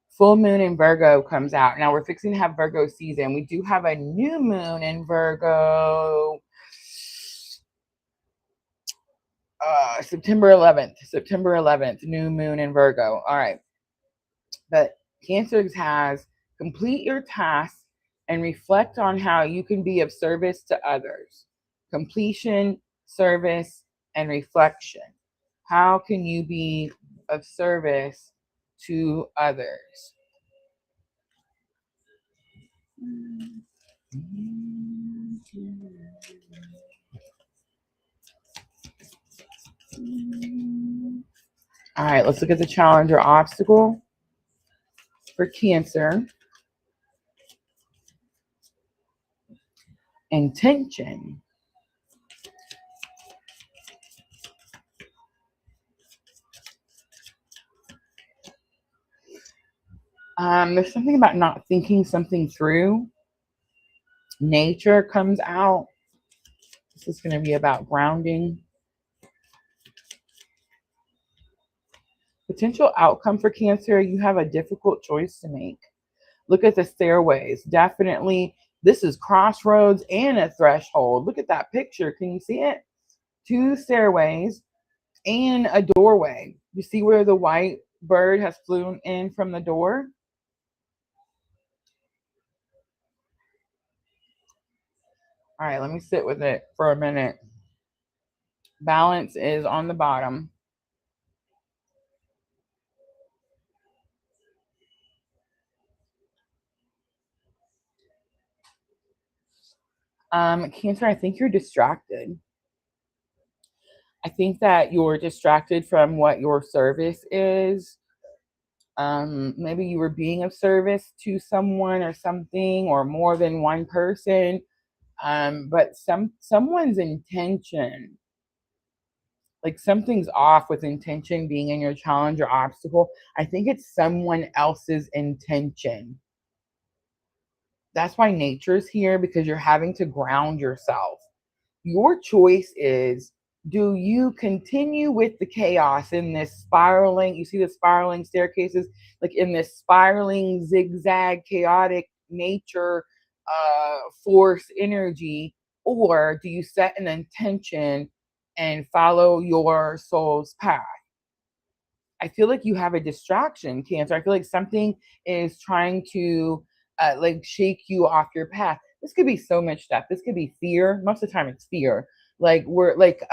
Full moon in Virgo comes out. Now we're fixing to have Virgo season. We do have a new moon in Virgo. September 11th, new moon in Virgo. All right. But Cancer has complete your tasks and reflect on how you can be of service to others. Completion, service, and reflection. How can you be of service to others? All right, let's look at the challenge or obstacle for Cancer. Intention. There's something about not thinking something through. Nature comes out. This is going to be about grounding. Potential outcome for Cancer, you have a difficult choice to make. Look at the stairways. Definitely, this is crossroads and a threshold. Look at that picture. Can you see it? 2 stairways and a doorway. You see where the white bird has flown in from the door? All right, let me sit with it for a minute. Balance is on the bottom. Cancer, I think you're distracted. I think that you're distracted from what your service is. Maybe you were being of service to someone or something, or more than one person. But someone's intention, like something's off with intention being in your challenge or obstacle. I think it's someone else's intention. That's why nature's here, because you're having to ground yourself. Your choice is, do you continue with the chaos in this spiraling? You see the spiraling staircases, like in this spiraling, zigzag, chaotic nature, force energy, or do you set an intention and follow your soul's path? I feel like you have a distraction, Cancer. I feel like something is trying to like shake you off your path. This could be so much stuff. This could be fear. Most of the time it's fear. Like we're like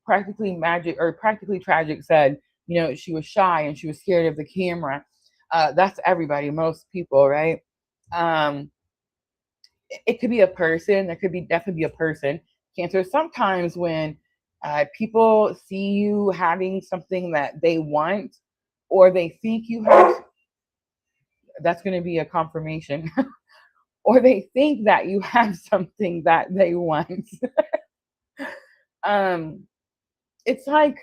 practically magic or practically tragic said, you know, she was shy and she was scared of the camera. That's everybody, most people, right? Um, it could be a person. There could be definitely be a person. Cancer. Sometimes when people see you having something that they want, or they think you have, that's going to be a confirmation. Or they think that you have something that they want. um, it's like,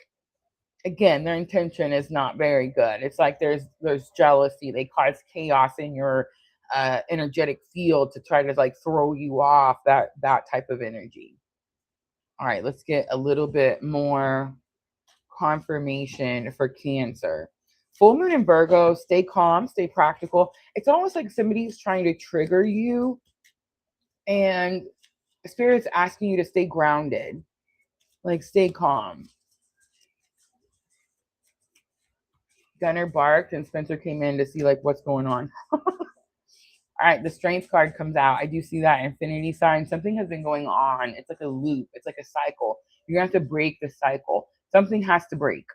again, their intention is not very good. It's like there's jealousy. They cause chaos in your energetic field to try to like throw you off, that type of energy. All right, let's get a little bit more confirmation for Cancer. Full moon in Virgo, stay calm, stay practical. It's almost like somebody's trying to trigger you, and Spirit's asking you to stay grounded, like stay calm. Gunner barked and Spencer came in to see like what's going on. All right, the strength card comes out. I do see that infinity sign. Something has been going on. It's like a loop. It's like a cycle. You're going to have to break the cycle. Something has to break.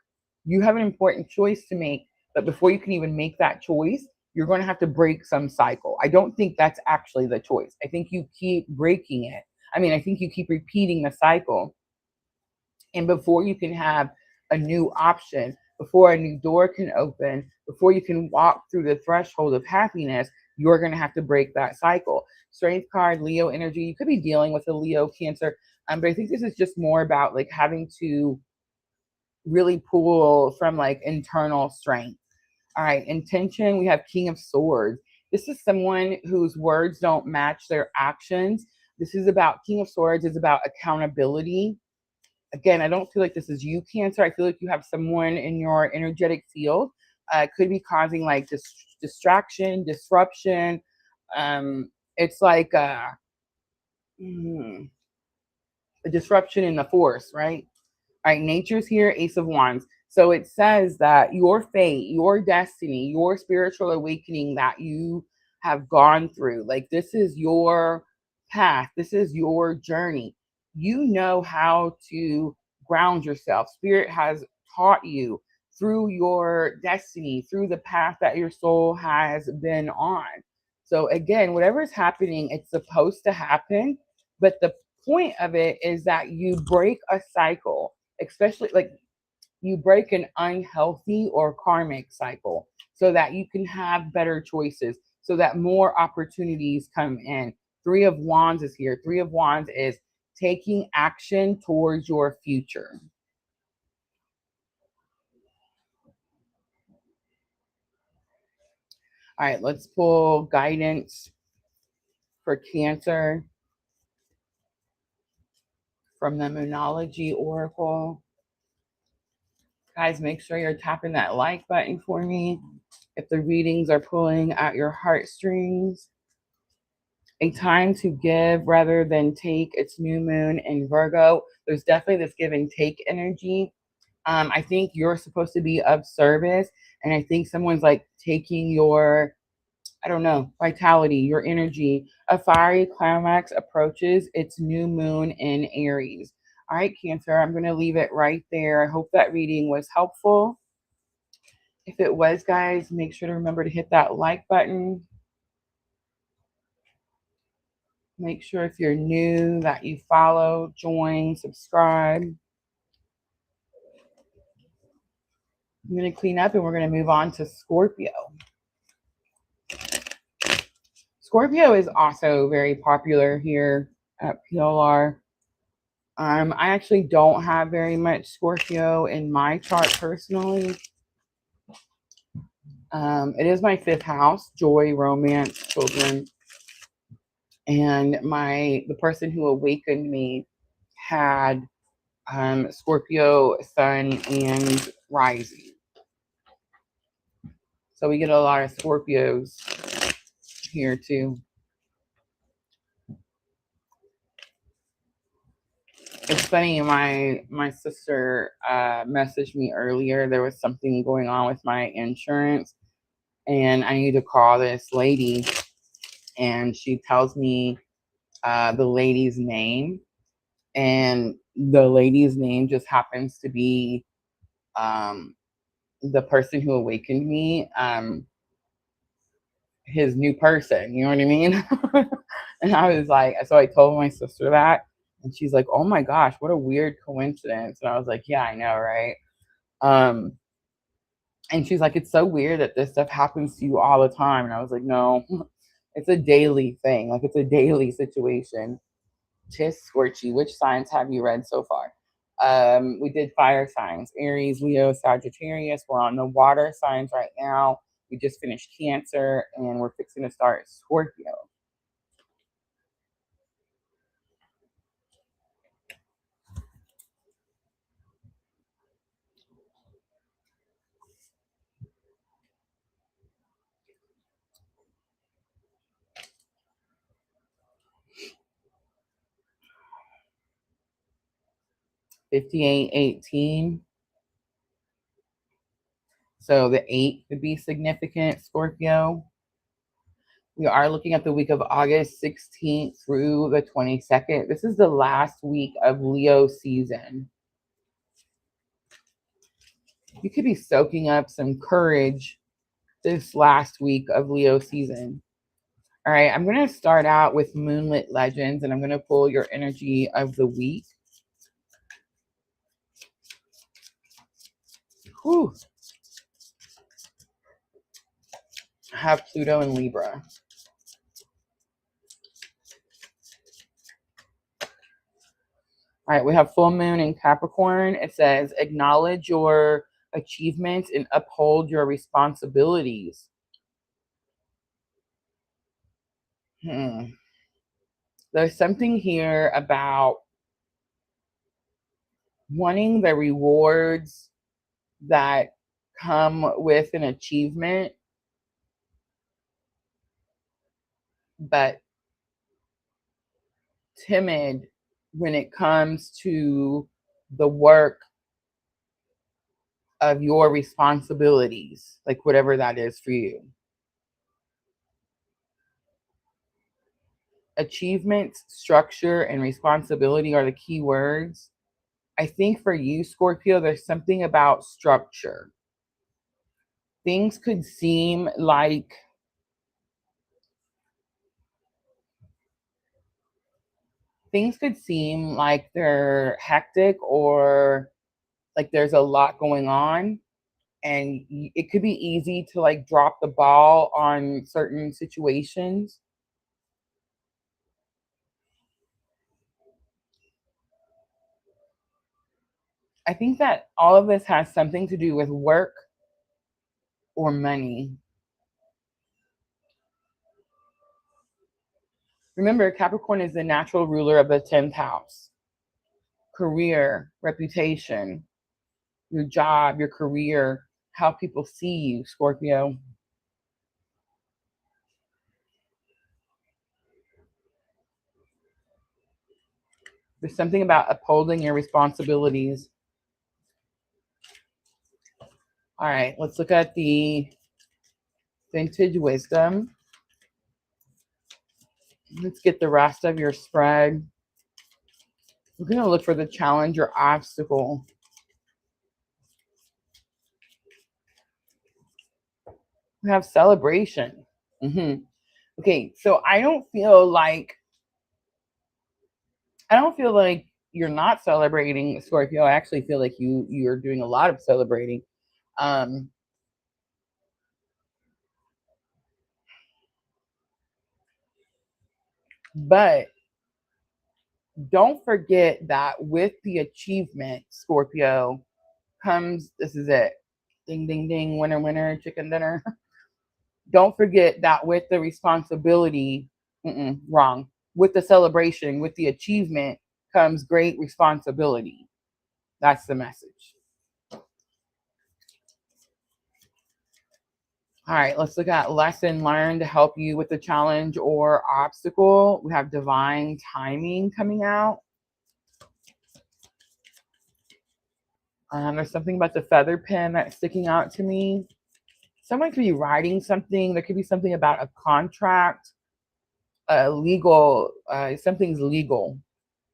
You have an important choice to make, but before you can even make that choice, you're going to have to break some cycle. I don't think that's actually the choice. I think you keep breaking it. I think you keep repeating the cycle. And before you can have a new option, before a new door can open, before you can walk through the threshold of happiness, you're going to have to break that cycle. Strength card, Leo energy. You could be dealing with a Leo, Cancer. But I think this is just more about like having to really pull from like internal strength. All right, intention. We have King of Swords. This is someone whose words don't match their actions. This is about King of Swords is about accountability. Again, I don't feel like this is you, Cancer. I feel like you have someone in your energetic field. Could be causing like distraction, disruption. It's like a disruption in the force, right? All right, nature's here, Ace of Wands. So it says that your fate, your destiny, your spiritual awakening that you have gone through. Like, this is your path. This is your journey. You know how to ground yourself. Spirit has taught you through your destiny, through the path that your soul has been on. So again, whatever is happening, it's supposed to happen. But the point of it is that you break a cycle, especially like you break an unhealthy or karmic cycle so that you can have better choices, so that more opportunities come in. Three of Wands is here. Three of Wands is taking action towards your future. All right, let's pull guidance for Cancer from the Moonology Oracle. Guys, make sure you're tapping that like button for me if the readings are pulling at your heartstrings. A time to give rather than take. It's new moon in Virgo. There's definitely this give and take energy. I think you're supposed to be of service, and I think someone's like taking your, I don't know, vitality, your energy. A fiery climax approaches its new moon in Aries. All right, Cancer, I'm going to leave it right there. I hope that reading was helpful. If it was, guys, make sure to remember to hit that like button. Make sure if you're new that you follow, join, subscribe. I'm going to clean up and we're going to move on to Scorpio. Scorpio is also very popular here at PLR. I actually don't have very much Scorpio in my chart personally. It is my 5th house, joy, romance, children. And the person who awakened me had Scorpio sun and rising. So we get a lot of Scorpios here too. It's funny, my sister messaged me earlier. There was something going on with my insurance and I need to call this lady, and she tells me the lady's name, and the lady's name just happens to be the person who awakened me, his new person, you know what I mean? And I was like, so I told my sister that, and she's like, oh my gosh, what a weird coincidence. And I was like, yeah, I know, right? And she's like, it's so weird that this stuff happens to you all the time. And I was like, no, it's a daily thing. Like, it's a daily situation. Tis Scorchy, which signs have you read so far? We did fire signs, Aries, Leo, Sagittarius. We're on the water signs right now. We just finished Cancer, and we're fixing to start Scorpio. $58.18. So the 8 could be significant, Scorpio. We are looking at the week of August 16th through the 22nd. This is the last week of Leo season. You could be soaking up some courage this last week of Leo season. All right, I'm going to start out with Moonlit Legends, and I'm going to pull your energy of the week. Whew. I have Pluto and Libra. All right, we have full moon in Capricorn. It says, acknowledge your achievements and uphold your responsibilities. There's something here about wanting the rewards that come with an achievement, but timid when it comes to the work of your responsibilities, like whatever that is for you. Achievement, structure, and responsibility are the key words. I think for you, Scorpio, there's something about structure. Things could seem like they're hectic or like there's a lot going on, and it could be easy to like drop the ball on certain situations. I think that all of this has something to do with work or money. Remember, Capricorn is the natural ruler of the 10th house. Career, reputation, your job, your career, how people see you, Scorpio. There's something about upholding your responsibilities. All right, let's look at the vintage wisdom. Let's get the rest of your spread. We're going to look for the challenge or obstacle. We have celebration. Okay, so I don't feel like you're not celebrating, Scorpio. I actually feel like you're doing a lot of celebrating. But don't forget that with the achievement, Scorpio, comes, this is it. Ding, ding, ding, winner, winner, chicken dinner. Don't forget that with the responsibility, wrong. With the celebration, with the achievement comes great responsibility. That's the message. All right, let's look at lesson learned to help you with the challenge or obstacle. We have divine timing coming out. There's something about the feather pen that's sticking out to me. Someone could be writing something. There could be something about a contract, legal, something's legal.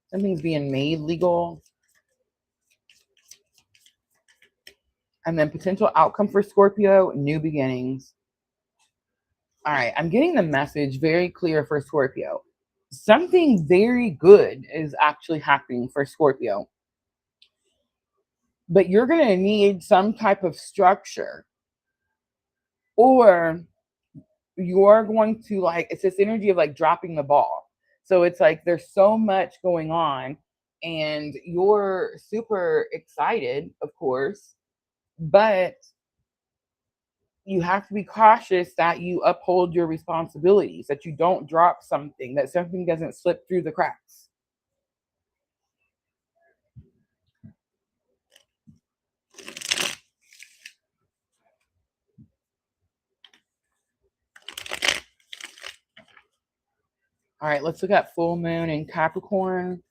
Something's being made legal. And then potential outcome for Scorpio, new beginnings. All right, I'm getting the message very clear for Scorpio. Something very good is actually happening for Scorpio. But you're going to need some type of structure, or you're going to like, it's this energy of like dropping the ball. So it's like there's so much going on and you're super excited, of course, but you have to be cautious that you uphold your responsibilities, that you don't drop something, that something doesn't slip through the cracks. All right, let's look at full moon in Capricorn.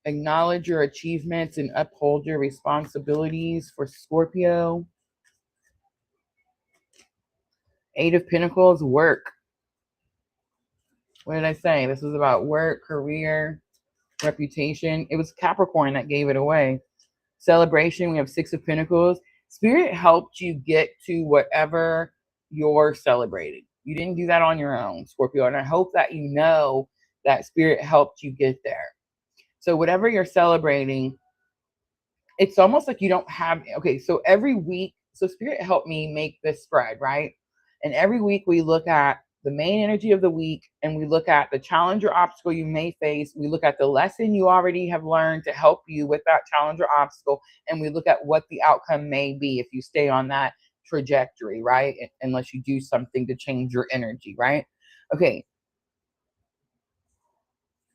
Acknowledge your achievements and uphold your responsibilities for Scorpio. Eight of Pentacles, work. What did I say? This was about work, career, reputation. It was Capricorn that gave it away. Celebration, we have Six of Pentacles. Spirit helped you get to whatever you're celebrating. You didn't do that on your own, Scorpio. And I hope that you know that Spirit helped you get there. So whatever you're celebrating, it's almost like you don't have, okay, so every week, so Spirit helped me make this spread, right? And every week we look at the main energy of the week and we look at the challenge or obstacle you may face. We look at the lesson you already have learned to help you with that challenge or obstacle. And we look at what the outcome may be if you stay on that trajectory, right? Unless you do something to change your energy, right? Okay.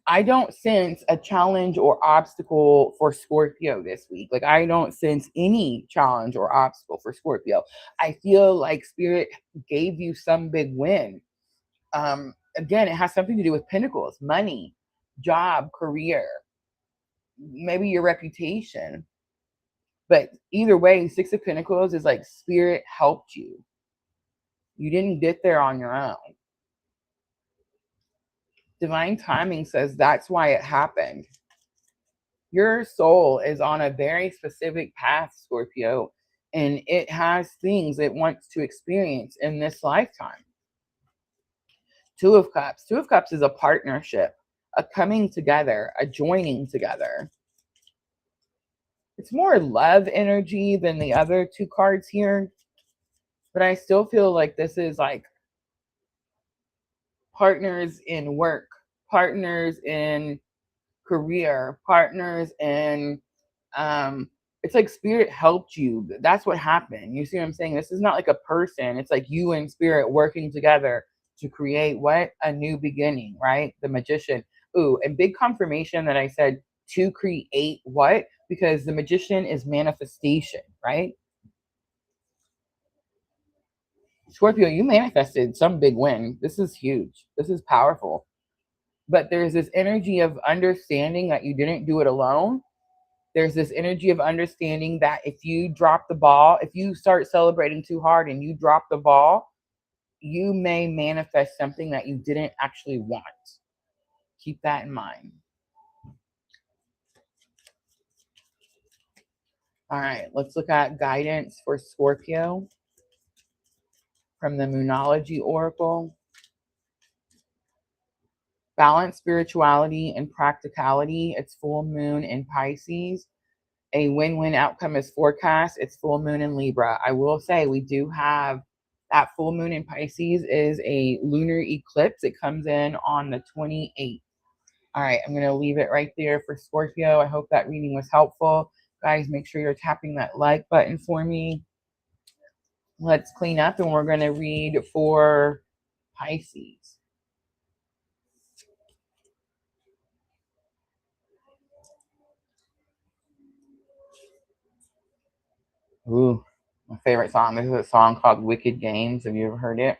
I don't sense a challenge or obstacle for Scorpio this week. Like, I don't sense any challenge or obstacle for Scorpio. I feel like Spirit gave you some big win. Again, it has something to do with pentacles, money, job, career, maybe your reputation. But either way, Six of Pentacles is like Spirit helped you. You didn't get there on your own. Divine timing says that's why it happened. Your soul is on a very specific path, Scorpio, and it has things it wants to experience in this lifetime. Two of Cups. Two of Cups is a partnership, a coming together, a joining together. It's more love energy than the other two cards here, but I still feel like this is like partners in work, partners in career, partners in it's like spirit helped you. That's what happened. You see what I'm saying? This is not like a person. It's like you and spirit working together to create what? A new beginning, right? The Magician. Ooh, and big confirmation that I said to create what? Because the Magician is manifestation, right? Scorpio, you manifested some big win. This is huge. This is powerful. But there's this energy of understanding that you didn't do it alone. There's this energy of understanding that if you drop the ball, if you start celebrating too hard and you drop the ball, you may manifest something that you didn't actually want. Keep that in mind. All right, let's look at guidance for Scorpio from the Moonology Oracle. Balance spirituality and practicality. It's full moon in Pisces. A win-win outcome is forecast. It's full moon in Libra. I will say we do have that full moon in Pisces is a lunar eclipse. It comes in on the 28th. All right, I'm going to leave it right there for Scorpio. I hope that reading was helpful. Guys, make sure you're tapping that like button for me. Let's clean up and we're going to read for Pisces. Ooh, my favorite song. This is a song called Wicked Games. Have you ever heard it?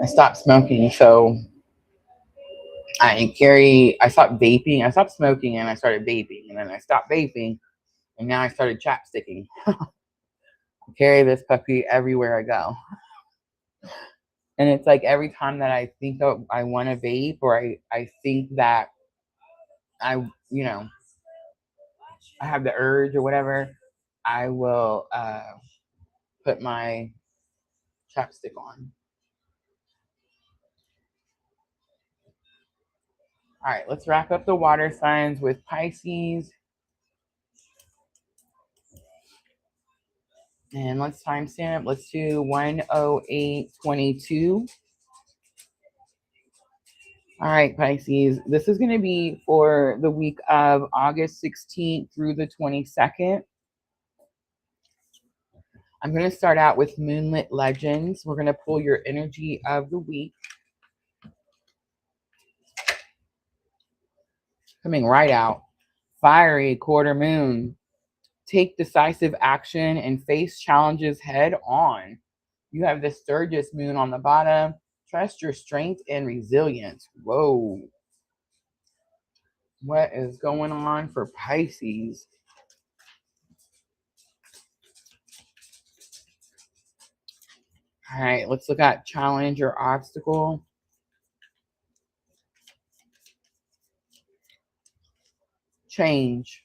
I stopped smoking, so I stopped vaping. I stopped smoking and I started vaping. And then I stopped vaping and now I started chapsticking. I carry this puppy everywhere I go. And it's like every time that I think I want to vape or I think that I have the urge or whatever, I will put my chapstick on. All right, let's wrap up the water signs with Pisces. And let's timestamp. Let's do 108:22. All right, Pisces. This is going to be for the week of August 16th through the 22nd. I'm going to start out with Moonlit Legends. We're going to pull your energy of the week. Coming right out. Fiery quarter moon. Take decisive action and face challenges head on. You have the Sturgis moon on the bottom. Trust your strength and resilience. Whoa. What is going on for Pisces? All right, let's look at challenge or obstacle. Change.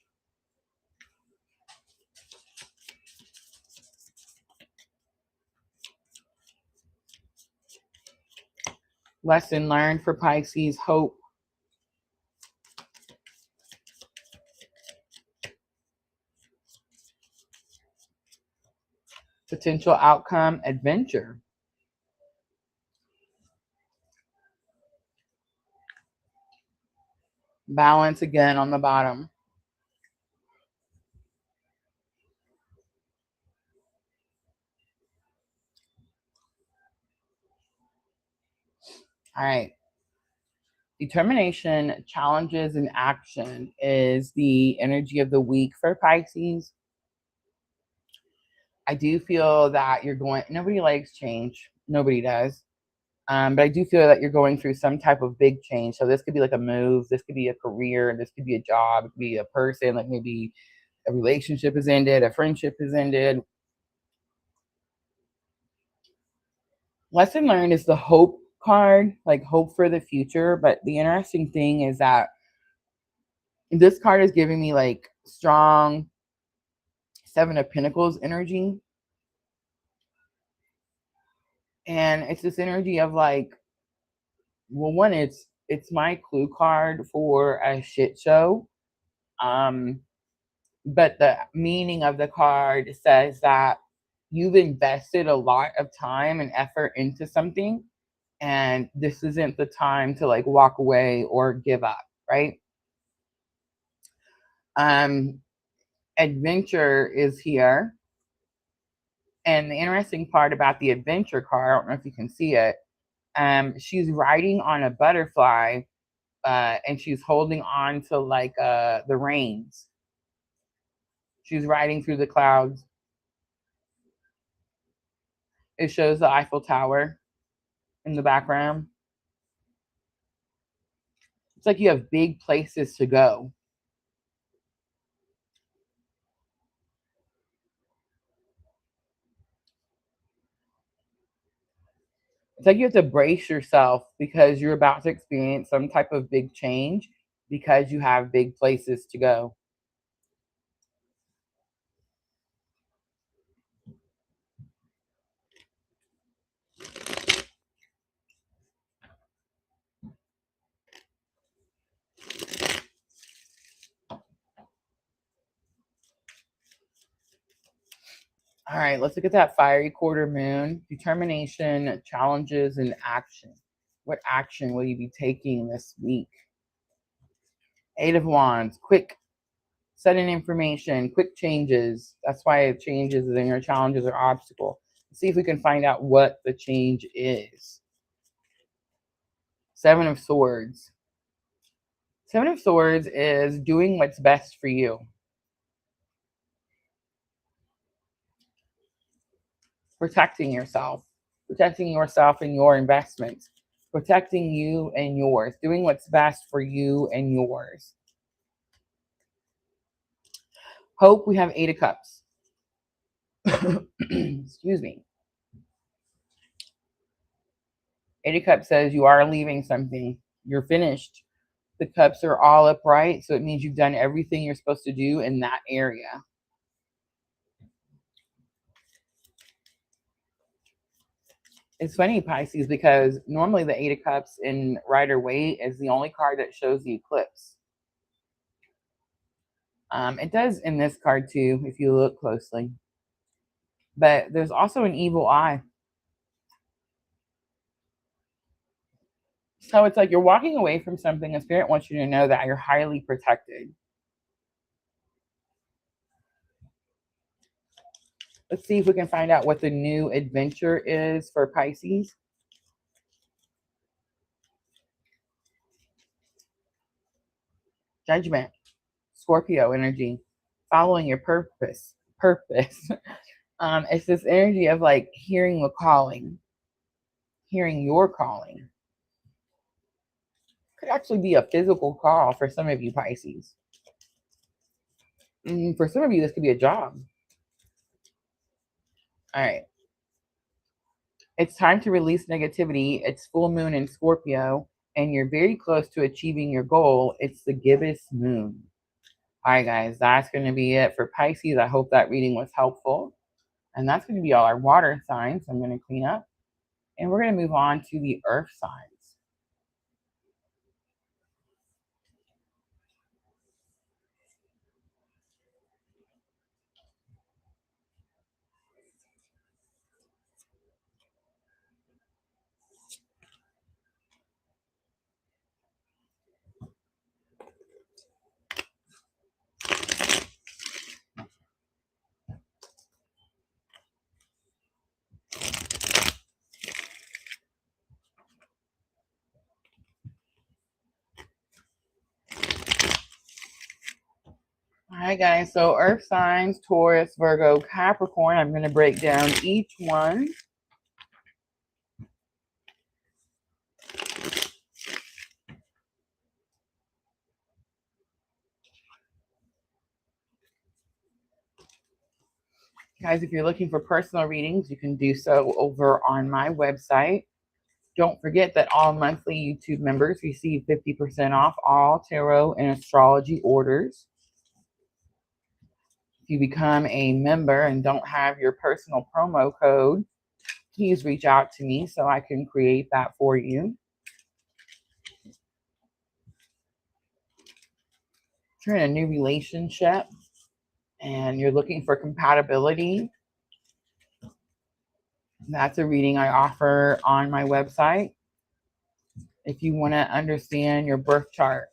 Lesson learned for Pisces, hope. Potential outcome, adventure. Balance again on the bottom. All right. Determination, challenges, and action is the energy of the week for Pisces. I do feel that you're going, nobody likes change. Nobody does. But I do feel that you're going through some type of big change. So this could be like a move. This could be a career. This could be a job. It could be a person. Like maybe a relationship has ended. A friendship has ended. Lesson learned is the hope card, like hope for the future. But the interesting thing is that this card is giving me like strong Seven of Pentacles energy. And it's this energy of like, well, one, it's my clue card for a shit show. But the meaning of the card says that you've invested a lot of time and effort into something, and this isn't the time to like walk away or give up, right? Adventure is here. And the interesting part about the adventure card, I don't know if you can see it, she's riding on a butterfly, and she's holding on to like the reins. She's riding through the clouds. It shows the Eiffel Tower in the background. It's like you have big places to go. It's like you have to brace yourself because you're about to experience some type of big change because you have big places to go. All right, let's look at that fiery quarter moon. Determination, challenges, and action. What action will you be taking this week? Eight of Wands, quick sudden information, quick changes. That's why it changes in your challenges or obstacle. Let's see if we can find out what the change is. Seven of Swords. Seven of Swords is doing what's best for you. Protecting yourself and your investments, protecting you and yours, doing what's best for you and yours. Hope, we have Eight of Cups. Excuse me. Eight of Cups says you are leaving something. You're finished. The cups are all upright, so it means you've done everything you're supposed to do in that area. It's funny, Pisces, because normally the Eight of Cups in Rider-Waite is the only card that shows the eclipse. It does in this card too, if you look closely. But there's also an evil eye. So it's like you're walking away from something, and Spirit wants you to know that you're highly protected. Let's see if we can find out what the new adventure is for Pisces. Judgment. Scorpio energy. Following your purpose. It's this energy of like hearing the calling. Hearing your calling. Could actually be a physical call for some of you Pisces. For some of you, this could be a job. All right. It's time to release negativity. It's full moon in Scorpio, and you're very close to achieving your goal. It's the gibbous moon. All right, guys, that's going to be it for Pisces. I hope that reading was helpful. And that's going to be all our water signs. I'm going to clean up. And we're going to move on to the earth signs. All right, guys. So earth signs, Taurus, Virgo, Capricorn. I'm going to break down each one. Guys, if you're looking for personal readings, you can do so over on my website. Don't forget that all monthly YouTube members receive 50% off all tarot and astrology orders. If you become a member and don't have your personal promo code, please reach out to me so I can create that for you. If you're in a new relationship and you're looking for compatibility, that's a reading I offer on my website. If you want to understand your birth chart,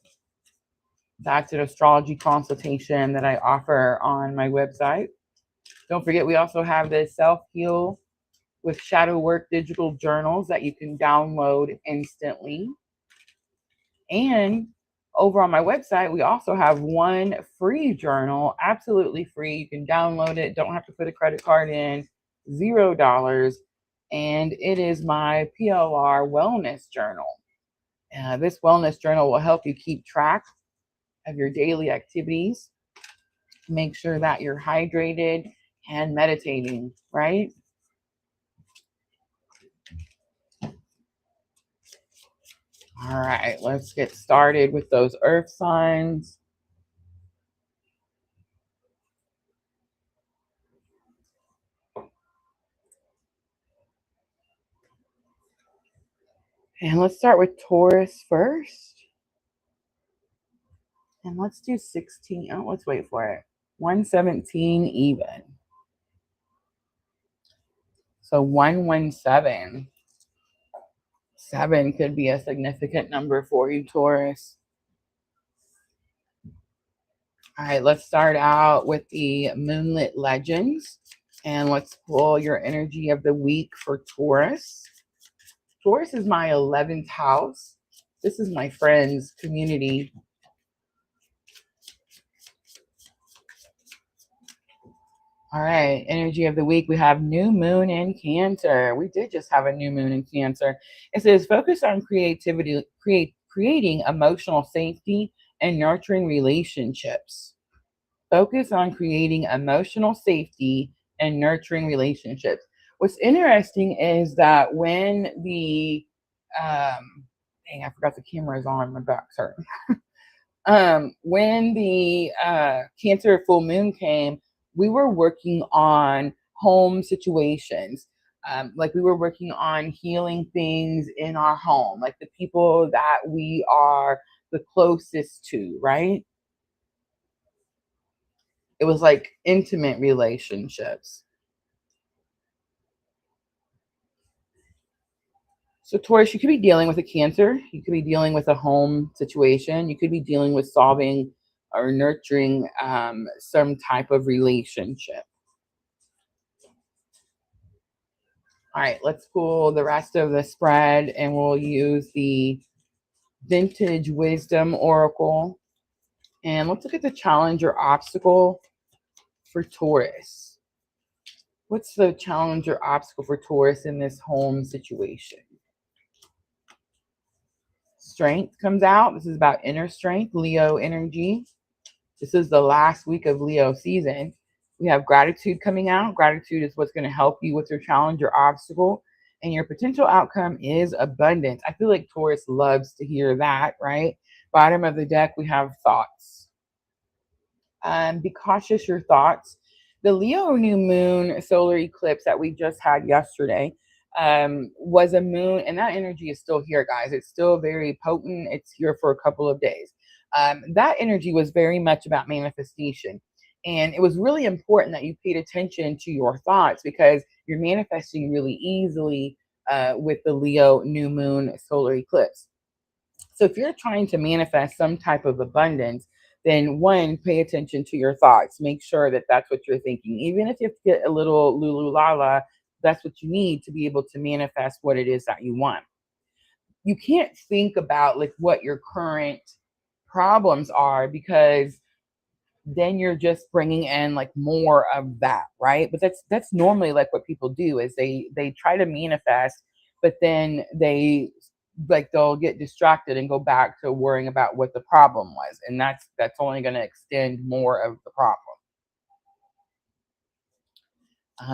that's an astrology consultation that I offer on my website. Don't forget, we also have the self-heal with shadow work digital journals that you can download instantly. And over on my website, we also have one free journal, absolutely free. You can download it, don't have to put a credit card in, $0. And it is my PLR wellness journal. This wellness journal will help you keep track of your daily activities, make sure that you're hydrated and meditating, right? All right, let's get started with those earth signs. And let's start with Taurus first. And let's do 16. Oh, let's wait for it. 117 even. So 117. 7 could be a significant number for you, Taurus. All right, let's start out with the Moonlit Legends. And let's pull your energy of the week for Taurus. Taurus is my 11th house. This is my friends' community. All right, energy of the week. We have new moon in Cancer. We did just have a new moon in Cancer. It says focus on creativity, creating emotional safety and nurturing relationships. Focus on creating emotional safety and nurturing relationships. What's interesting is that when the dang, I forgot the camera is on my back. Sorry. When the Cancer full moon came, we were working on home situations. Like we were working on healing things in our home, like the people that we are the closest to, right? It was like intimate relationships. So Taurus, you could be dealing with a Cancer. You could be dealing with a home situation. You could be dealing with solving or nurturing some type of relationship. All right, let's pull the rest of the spread and we'll use the Vintage Wisdom Oracle. And let's look at the challenge or obstacle for Taurus. What's the challenge or obstacle for Taurus in this home situation? Strength comes out. This is about inner strength, Leo energy. This is the last week of Leo season. We have gratitude coming out. Gratitude is what's going to help you with your challenge or obstacle. And your potential outcome is abundance. I feel like Taurus loves to hear that, right? Bottom of the deck, we have thoughts. Be cautious your thoughts. The Leo new moon solar eclipse that we just had yesterday was a moon, and that energy is still here, guys. It's still very potent. It's here for a couple of days. That energy was very much about manifestation. And it was really important that you paid attention to your thoughts because you're manifesting really easily with the Leo new moon solar eclipse. So if you're trying to manifest some type of abundance, then one, pay attention to your thoughts. Make sure that that's what you're thinking. Even if you have to get a little lulu lala, that's what you need to be able to manifest what it is that you want. You can't think about like what your current problems are because then you're just bringing in like more of that, right? But that's normally like what people do is they try to manifest, but then they'll get distracted and go back to worrying about what the problem was, and that's only going to extend more of the problem.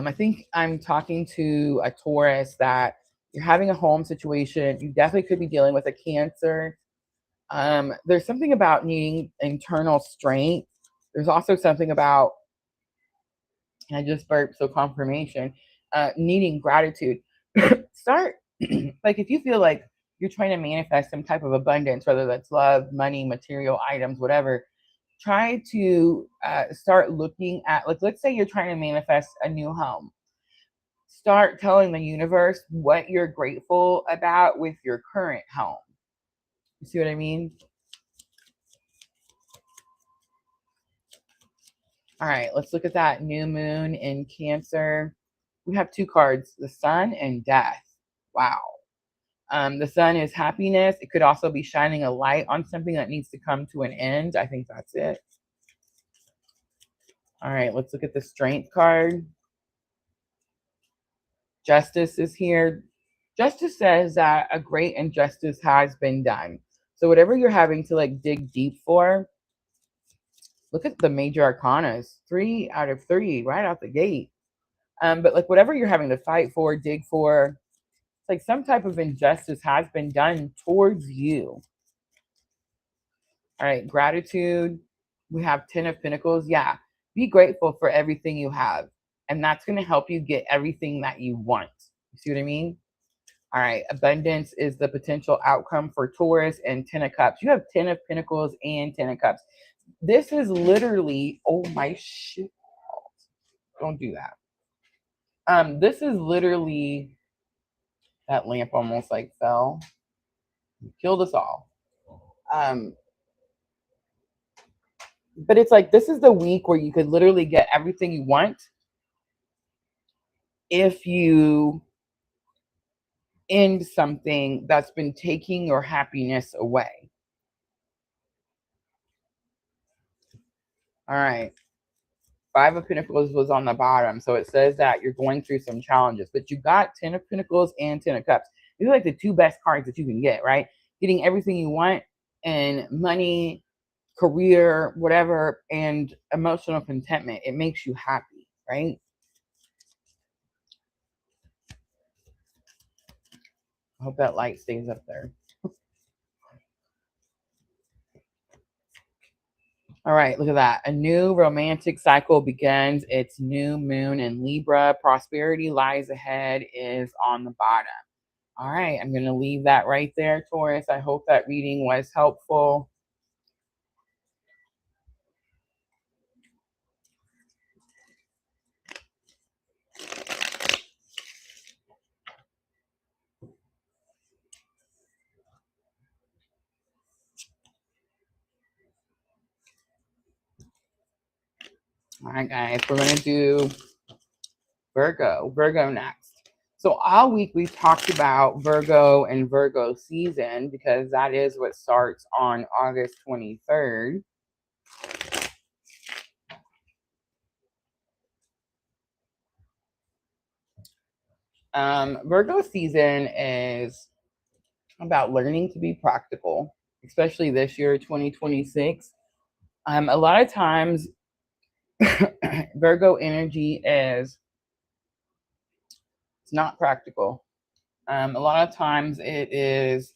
I think I'm talking to a Taurus that you're having a home situation. You definitely could be dealing with a Cancer. There's something about needing internal strength. There's also something about, and I just burped, so confirmation, needing gratitude. Start, like if you feel like you're trying to manifest some type of abundance, whether that's love, money, material items, whatever, try to start looking at, like, let's say you're trying to manifest a new home. Start telling the universe what you're grateful about with your current home. You see what I mean? All right, let's look at that new moon in Cancer. We have two cards, the Sun and Death. Wow. The Sun is happiness. It could also be shining a light on something that needs to come to an end. I think that's it. All right, let's look at the Strength card. Justice is here. Justice says that a great injustice has been done. So whatever you're having to like dig deep for, look at the major arcanas, 3 out of 3 right out the gate. But like whatever you're having to fight for, dig for, it's like some type of injustice has been done towards you. All right, gratitude. We have 10 of Pentacles. Yeah, be grateful for everything you have. And that's going to help you get everything that you want. You see what I mean? All right, abundance is the potential outcome for Taurus, and 10 of Cups. You have 10 of Pentacles and 10 of Cups. This is literally, oh my shit. Don't do that. This is literally, that lamp almost like fell. Killed us all. But it's like, this is the week where you could literally get everything you want if you end something that's been taking your happiness away. All right. 5 of Pentacles was on the bottom. So it says that you're going through some challenges, but you got 10 of Pentacles and 10 of Cups. These are like the two best cards that you can get, right? Getting everything you want and money, career, whatever, and emotional contentment. It makes you happy, right? I hope that light stays up there. All right, look at that. A new romantic cycle begins. It's new moon in Libra. Prosperity lies ahead is on the bottom. All right, I'm going to leave that right there, Taurus. I hope that reading was helpful. All right, guys, we're going to do Virgo next. So all week we've talked about Virgo and Virgo season because that is what starts on August 23rd. Virgo season is about learning to be practical, especially this year, 2026. A lot of times, Virgo energy is it's not practical. A lot of times it is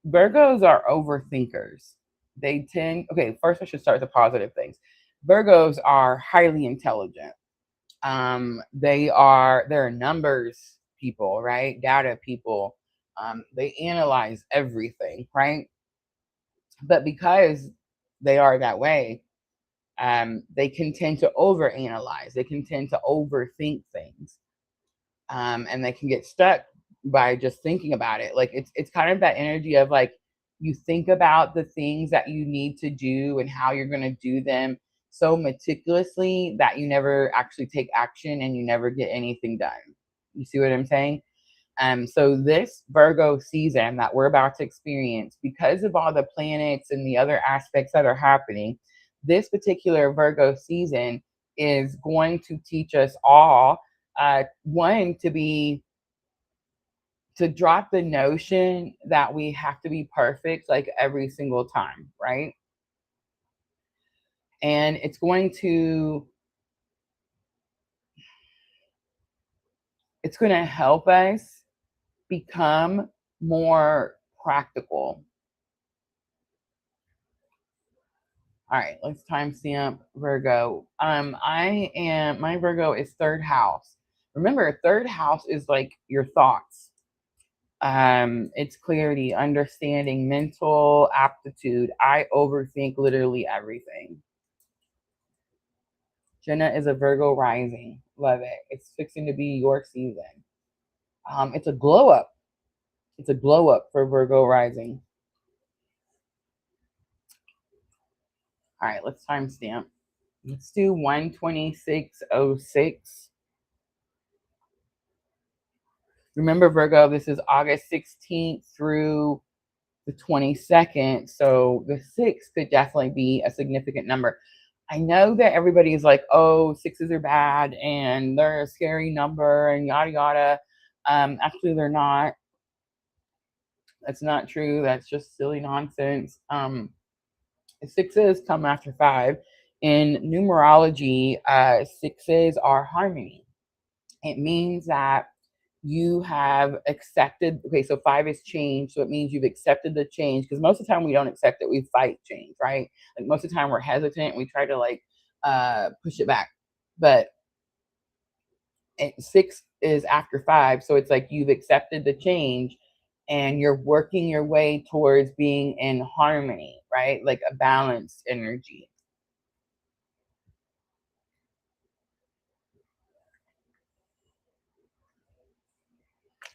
Virgos are overthinkers. They tend, okay, first I should start with the positive things. Virgos are highly intelligent. They're numbers people, right? Data people. They analyze everything, right? But because they are that way, they can tend to overanalyze. They can tend to overthink things, and they can get stuck by just thinking about it. Like it's kind of that energy of like you think about the things that you need to do and how you're going to do them so meticulously that you never actually take action and you never get anything done. You see what I'm saying? So this Virgo season that we're about to experience, because of all the planets and the other aspects that are happening, this particular Virgo season is going to teach us all, one, to drop the notion that we have to be perfect like every single time, right? And it's going to help us become more practical. All right, let's timestamp Virgo. My Virgo is third house. Remember, third house is like your thoughts. It's clarity, understanding, mental aptitude. I overthink literally everything. Jenna is a Virgo rising. Love it. It's fixing to be your season. It's a glow up. It's a glow up for Virgo rising. All right, let's timestamp. Let's do 12606. Remember, Virgo, this is August 16th through the 22nd. So the 6 could definitely be a significant number. I know that everybody's like, oh, 6s are bad and they're a scary number and yada, yada. Actually, they're not. That's not true. That's just silly nonsense. 6s come after 5. In numerology, 6s are harmony. It means that you have accepted, okay, so 5 is change, so it means you've accepted the change, because most of the time we don't accept it, we fight change, right? Like most of the time we're hesitant, we try to like push it back. But 6 is after 5, so it's like you've accepted the change and you're working your way towards being in harmony, right? Like a balanced energy.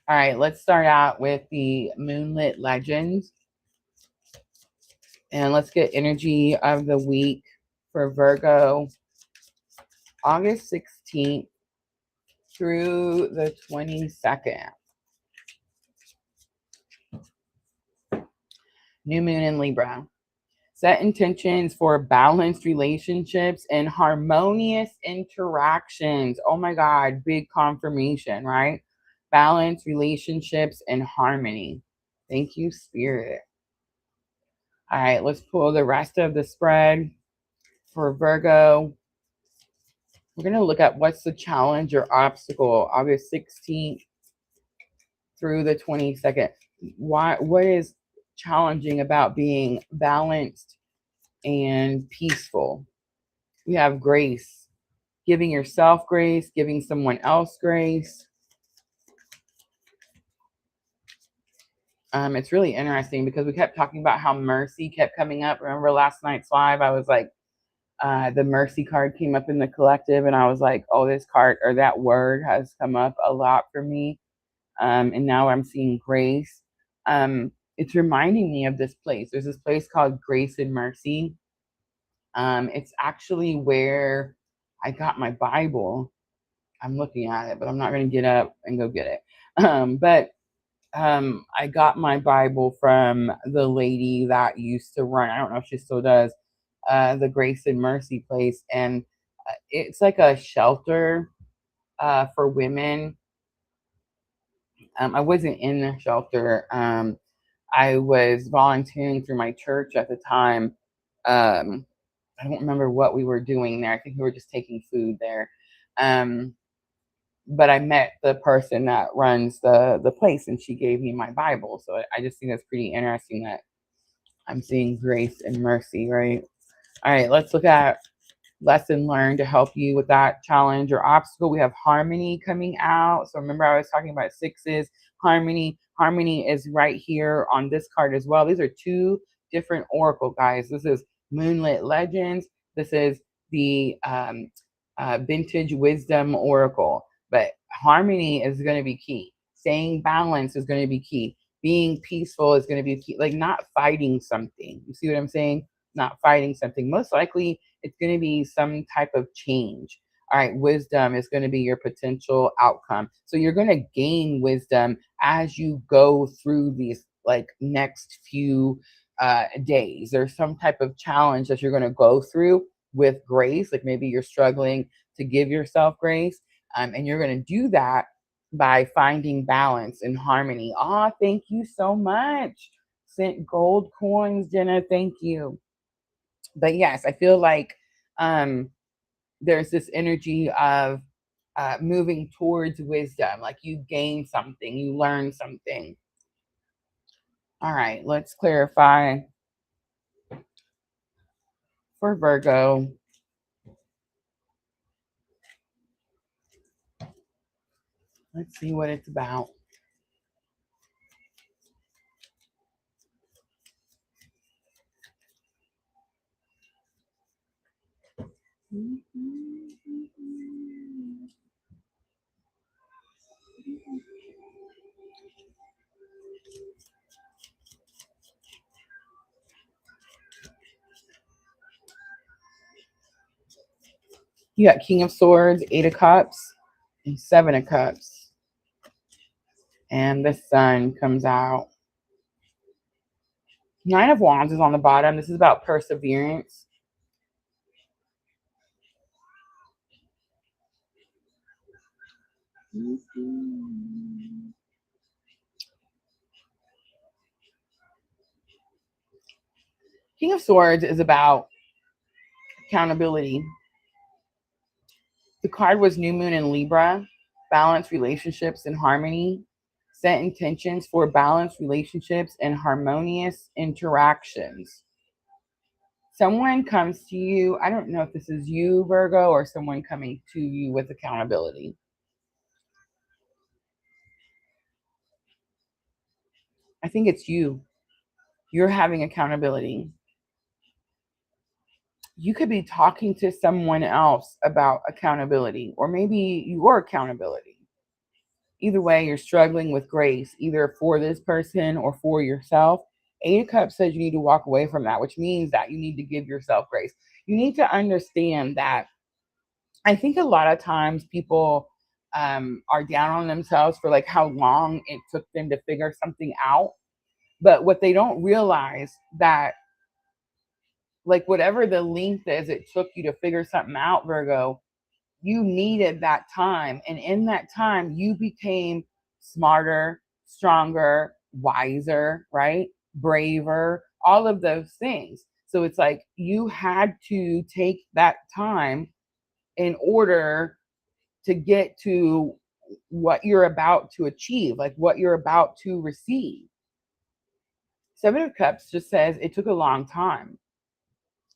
All right, let's start out with the Moonlit Legends. And let's get energy of the week for Virgo, August 16th through the 22nd. New moon in Libra. Set intentions for balanced relationships and harmonious interactions. Oh my God, big confirmation, right? Balanced relationships and harmony. Thank you, Spirit. All right, let's pull the rest of the spread for Virgo. We're going to look at what's the challenge or obstacle, August 16th through the 22nd. What is challenging about being balanced and peaceful? We have grace, giving yourself grace, giving someone else grace. It's really interesting because we kept talking about how mercy kept coming up. Remember last night's live, I was like, the mercy card came up in the collective and I was like, oh, this card or that word has come up a lot for me. And now I'm seeing grace. It's reminding me of this place. There's this place called Grace and Mercy. It's actually where I got my Bible. I'm looking at it, but I'm not going to get up and go get it. But I got my Bible from the lady that used to run, I don't know if she still does, the Grace and Mercy place. And it's like a shelter for women. I wasn't in the shelter. I was volunteering through my church at the time. I don't remember what we were doing there. I think we were just taking food there. But I met the person that runs the place and she gave me my Bible. So I just think that's pretty interesting that I'm seeing grace and mercy, right? All right, let's look at lesson learned to help you with that challenge or obstacle. We have harmony coming out. So remember I was talking about 6s, harmony. Harmony is right here on this card as well. These are 2 different oracle, guys. This is Moonlit Legends. This is the Vintage Wisdom Oracle. But harmony is going to be key. Staying balanced is going to be key. Being peaceful is going to be key. Like not fighting something. You see what I'm saying? Not fighting something. Most likely it's going to be some type of change. All right, wisdom is going to be your potential outcome. So you're going to gain wisdom as you go through these like next few days. There's some type of challenge that you're going to go through with grace. Like maybe you're struggling to give yourself grace, and you're going to do that by finding balance and harmony. Oh, thank you so much. Sent gold coins, Jenna. Thank you. But yes, I feel like there's this energy of moving towards wisdom. Like you gain something, you learn something. All right, let's clarify for Virgo. Let's see what it's about. You got King of Swords, Eight of Cups, and Seven of Cups. And the Sun comes out. Nine of Wands is on the bottom. This is about perseverance. King of Swords is about accountability. The card was New Moon in Libra, balanced relationships and harmony, set intentions for balanced relationships and harmonious interactions. Someone comes to you, I don't know if this is you, Virgo, or someone coming to you with accountability. I think it's you. You're having accountability. You could be talking to someone else about accountability, or maybe your accountability. Either way, you're struggling with grace, either for this person or for yourself. Eight of Cups says you need to walk away from that, which means that you need to give yourself grace. You need to understand that I think a lot of times people are down on themselves for like how long it took them to figure something out. But what they don't realize that like whatever the length is it took you to figure something out, Virgo, you needed that time. And in that time, you became smarter, stronger, wiser, right? Braver, all of those things. So it's like you had to take that time in order to get to what you're about to achieve, like what you're about to receive. Seven of Cups just says it took a long time.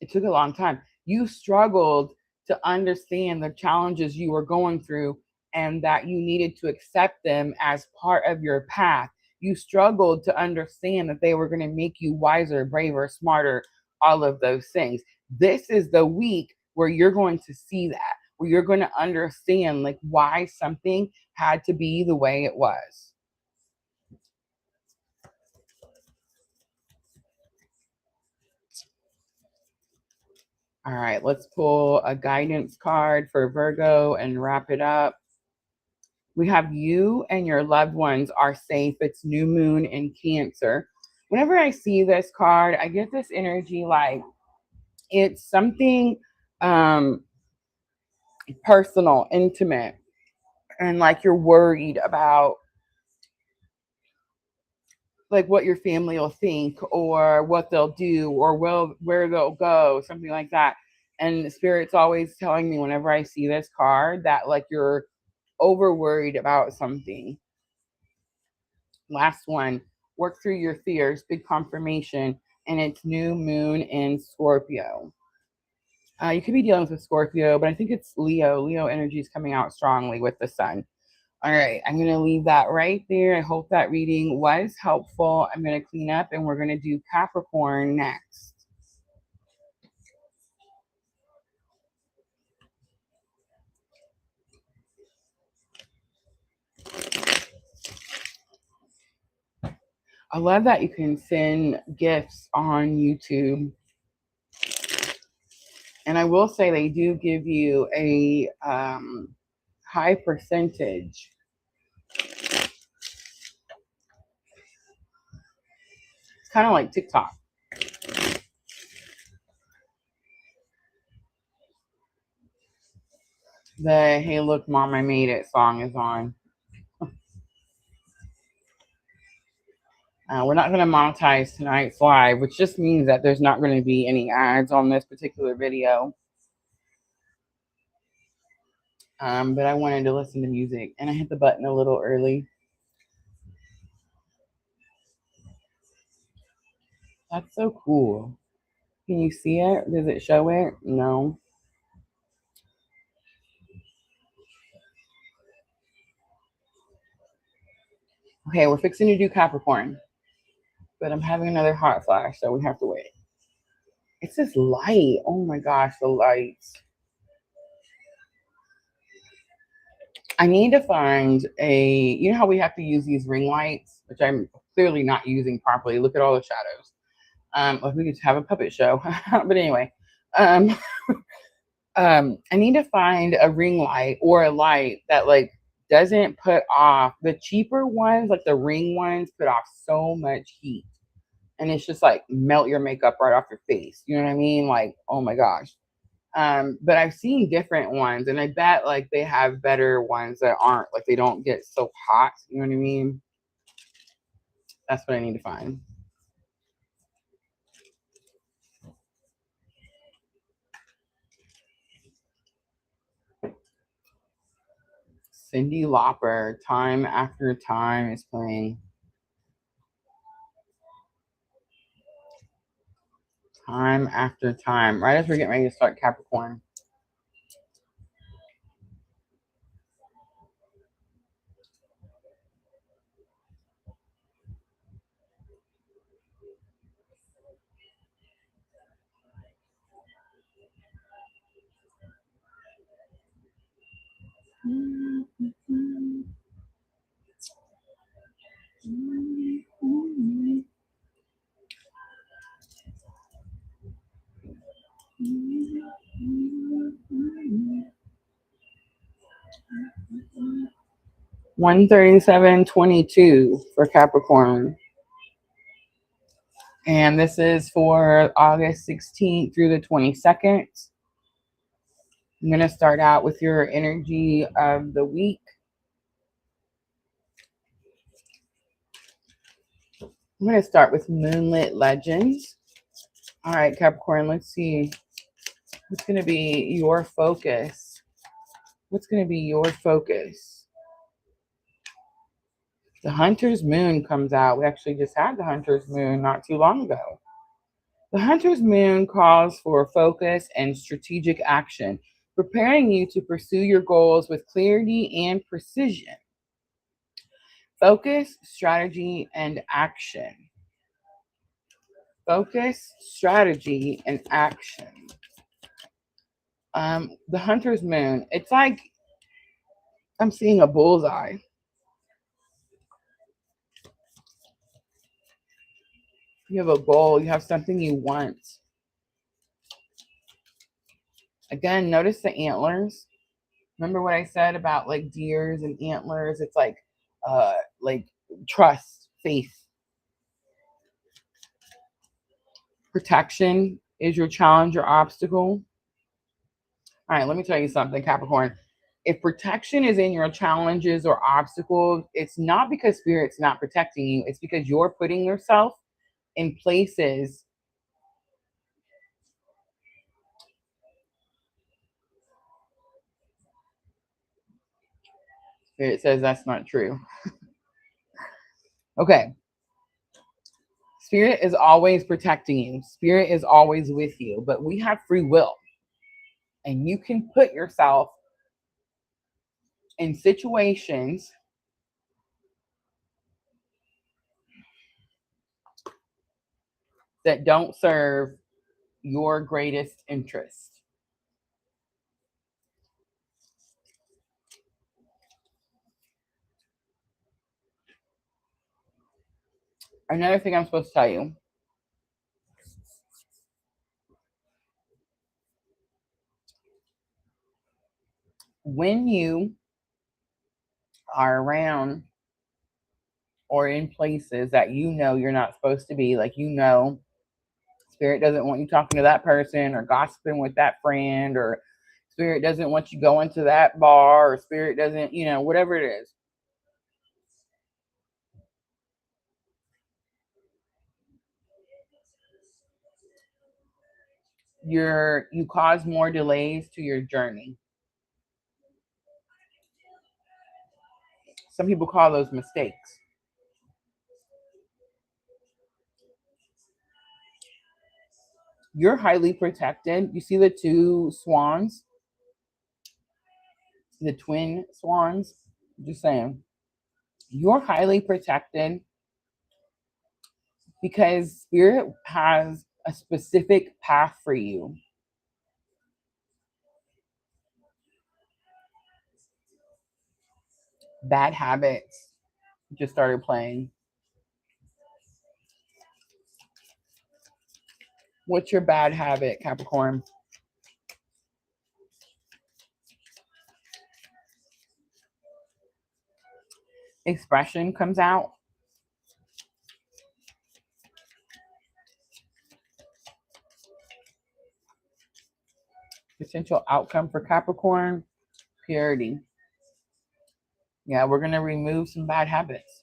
It took a long time. You struggled to understand the challenges you were going through and that you needed to accept them as part of your path. You struggled to understand that they were going to make you wiser, braver, smarter, all of those things. This is the week where you're going to see that, where you're going to understand like why something had to be the way it was. All right, let's pull a guidance card for Virgo and wrap it up. We have you and your loved ones are safe. It's new moon in Cancer. Whenever I see this card, I get this energy like it's something personal, intimate, and like you're worried about like what your family will think or what they'll do or where they'll go, something like that. And Spirit's always telling me whenever I see this card that like you're over worried about something. Last one, work through your fears, big confirmation, and it's new moon in Scorpio. You could be dealing with Scorpio, but I think it's Leo. Leo energy is coming out strongly with the sun. All right, I'm going to leave that right there. I hope that reading was helpful. I'm going to clean up and we're going to do Capricorn next. I love that you can send gifts on YouTube. And I will say they do give you a high percentage. It's kind of like TikTok. The "Hey Look Mom, I Made It" song is on. We're not going to monetize tonight's live, which just means that there's not going to be any ads on this particular video. But I wanted to listen to music, and I hit the button a little early. That's so cool. Can you see it? Does it show it? No. Okay, we're fixing to do Capricorn, but I'm having another hot flash, so we have to wait. It's this light. Oh my gosh, the lights. I need to find you know how we have to use these ring lights, which I'm clearly not using properly. Look at all the shadows. Like we could have a puppet show. But anyway, I need to find a ring light or a light that like doesn't put off. The cheaper ones, like the ring ones, put off so much heat. And it's just like melt your makeup right off your face. You know what I mean? Like, oh my gosh. But I've seen different ones, and I bet like they have better ones that aren't like they don't get so hot. You know what I mean? That's what I need to find. Cyndi Lauper, Time After Time is playing. Time After Time. Right as we're getting ready to start Capricorn. $137.22 for Capricorn. And this is for August 16th through the 22nd. I'm going to start out with your energy of the week. I'm going to start with Moonlit Legends. All right, Capricorn, let's see. What's going to be your focus? What's going to be your focus? The Hunter's Moon comes out. We actually just had the Hunter's Moon not too long ago. The Hunter's Moon calls for focus and strategic action, preparing you to pursue your goals with clarity and precision. Focus, strategy, and action. Focus, strategy, and action. The Hunter's Moon. It's like I'm seeing a bullseye. You have a goal. You have something you want. Again, notice the antlers. Remember what I said about like deers and antlers? It's like trust, faith. Protection is your challenge or obstacle. All right, let me tell you something, Capricorn. If protection is in your challenges or obstacles, it's not because Spirit's not protecting you. It's because you're putting yourself in places Spirit says that's not true. Okay. Spirit is always protecting you. Spirit is always with you, but we have free will. And you can put yourself in situations that don't serve your greatest interest. Another thing I'm supposed to tell you. when you are around or in places that you know you're not supposed to be, like, you know, Spirit doesn't want you talking to that person or gossiping with that friend, or Spirit doesn't want you going to that bar, or Spirit doesn't, you know, whatever it is. You cause more delays to your journey. Some people call those mistakes. You're highly protected. You see the two swans, the twin swans? Just saying. You're highly protected because Spirit has a specific path for you. Bad habits just started playing. What's your bad habit, Capricorn? Expression comes out. Potential outcome for Capricorn, purity. Yeah, we're going to remove some bad habits.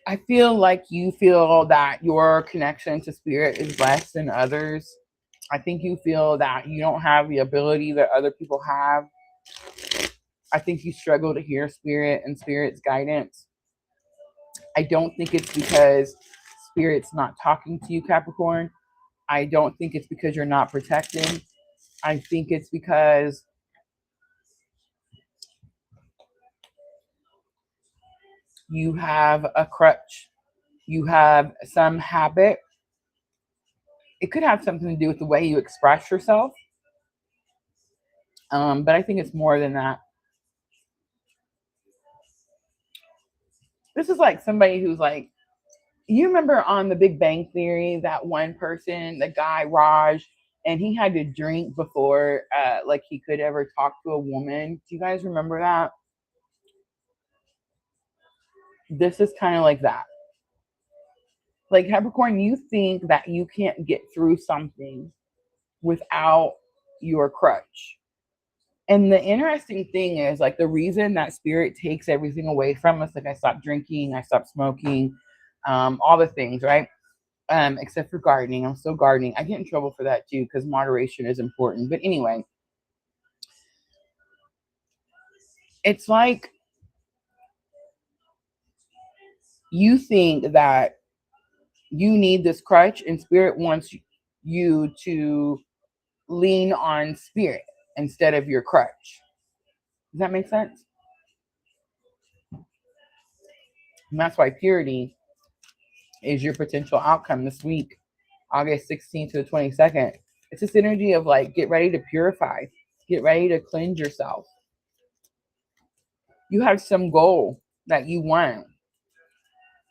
I feel like you feel that your connection to Spirit is less than others. I think you feel that you don't have the ability that other people have. I think you struggle to hear Spirit and Spirit's guidance. I don't think it's because Spirit's not talking to you, Capricorn. I don't think it's because you're not protected. I think it's because you have a crutch. You have some habit. It could have something to do with the way you express yourself. But I think it's more than that. This is like somebody who's like, you remember on The Big Bang Theory, that one person, the guy Raj, and he had to drink before like he could ever talk to a woman. Do you guys remember that? This is kind of like that. Like, Capricorn, you think that you can't get through something without your crutch. And the interesting thing is, like, the reason that Spirit takes everything away from us, like, I stopped drinking, I stopped smoking, all the things, right? Except for gardening. I'm still gardening. I get in trouble for that too, because moderation is important. But anyway, it's like you think that you need this crutch, and Spirit wants you to lean on Spirit instead of your crutch. Does that make sense? And that's why purity is your potential outcome this week, August 16th to the 22nd. It's this energy of like, get ready to purify, get ready to cleanse yourself. You have some goal that you want.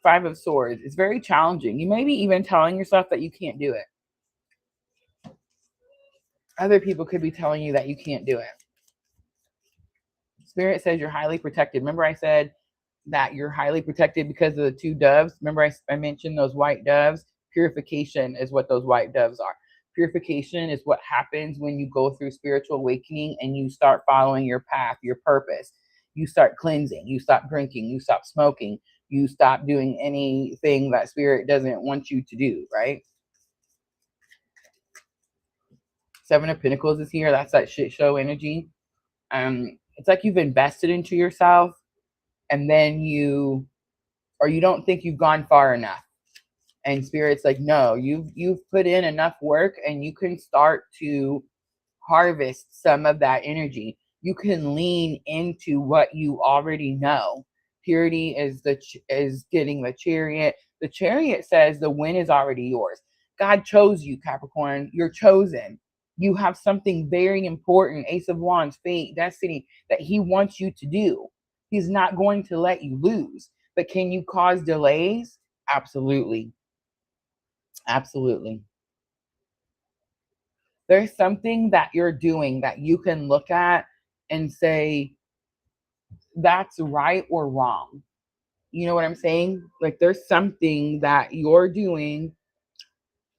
Five of Swords. It's very challenging. You may be even telling yourself that you can't do it. Other people could be telling you that you can't do it. Spirit says you're highly protected. Remember I said that you're highly protected because of the two doves? Remember I mentioned those white doves? Purification is what those white doves are. Purification is what happens when you go through spiritual awakening and you start following your path, your purpose. You start cleansing. You stop drinking. You stop smoking. You stop doing anything that Spirit doesn't want you to do, right? Seven of Pentacles is here. That's that shit show energy. It's like you've invested into yourself, and then you don't think you've gone far enough. And Spirit's like, no, you've put in enough work, and you can start to harvest some of that energy. You can lean into what you already know. Purity is getting the Chariot. The Chariot says the win is already yours. God chose you, Capricorn. You're chosen. You have something very important, Ace of Wands, fate, destiny, that he wants you to do. He's not going to let you lose. But can you cause delays? Absolutely. Absolutely. There's something that you're doing that you can look at and say, that's right or wrong. You know what I'm saying? Like there's something that you're doing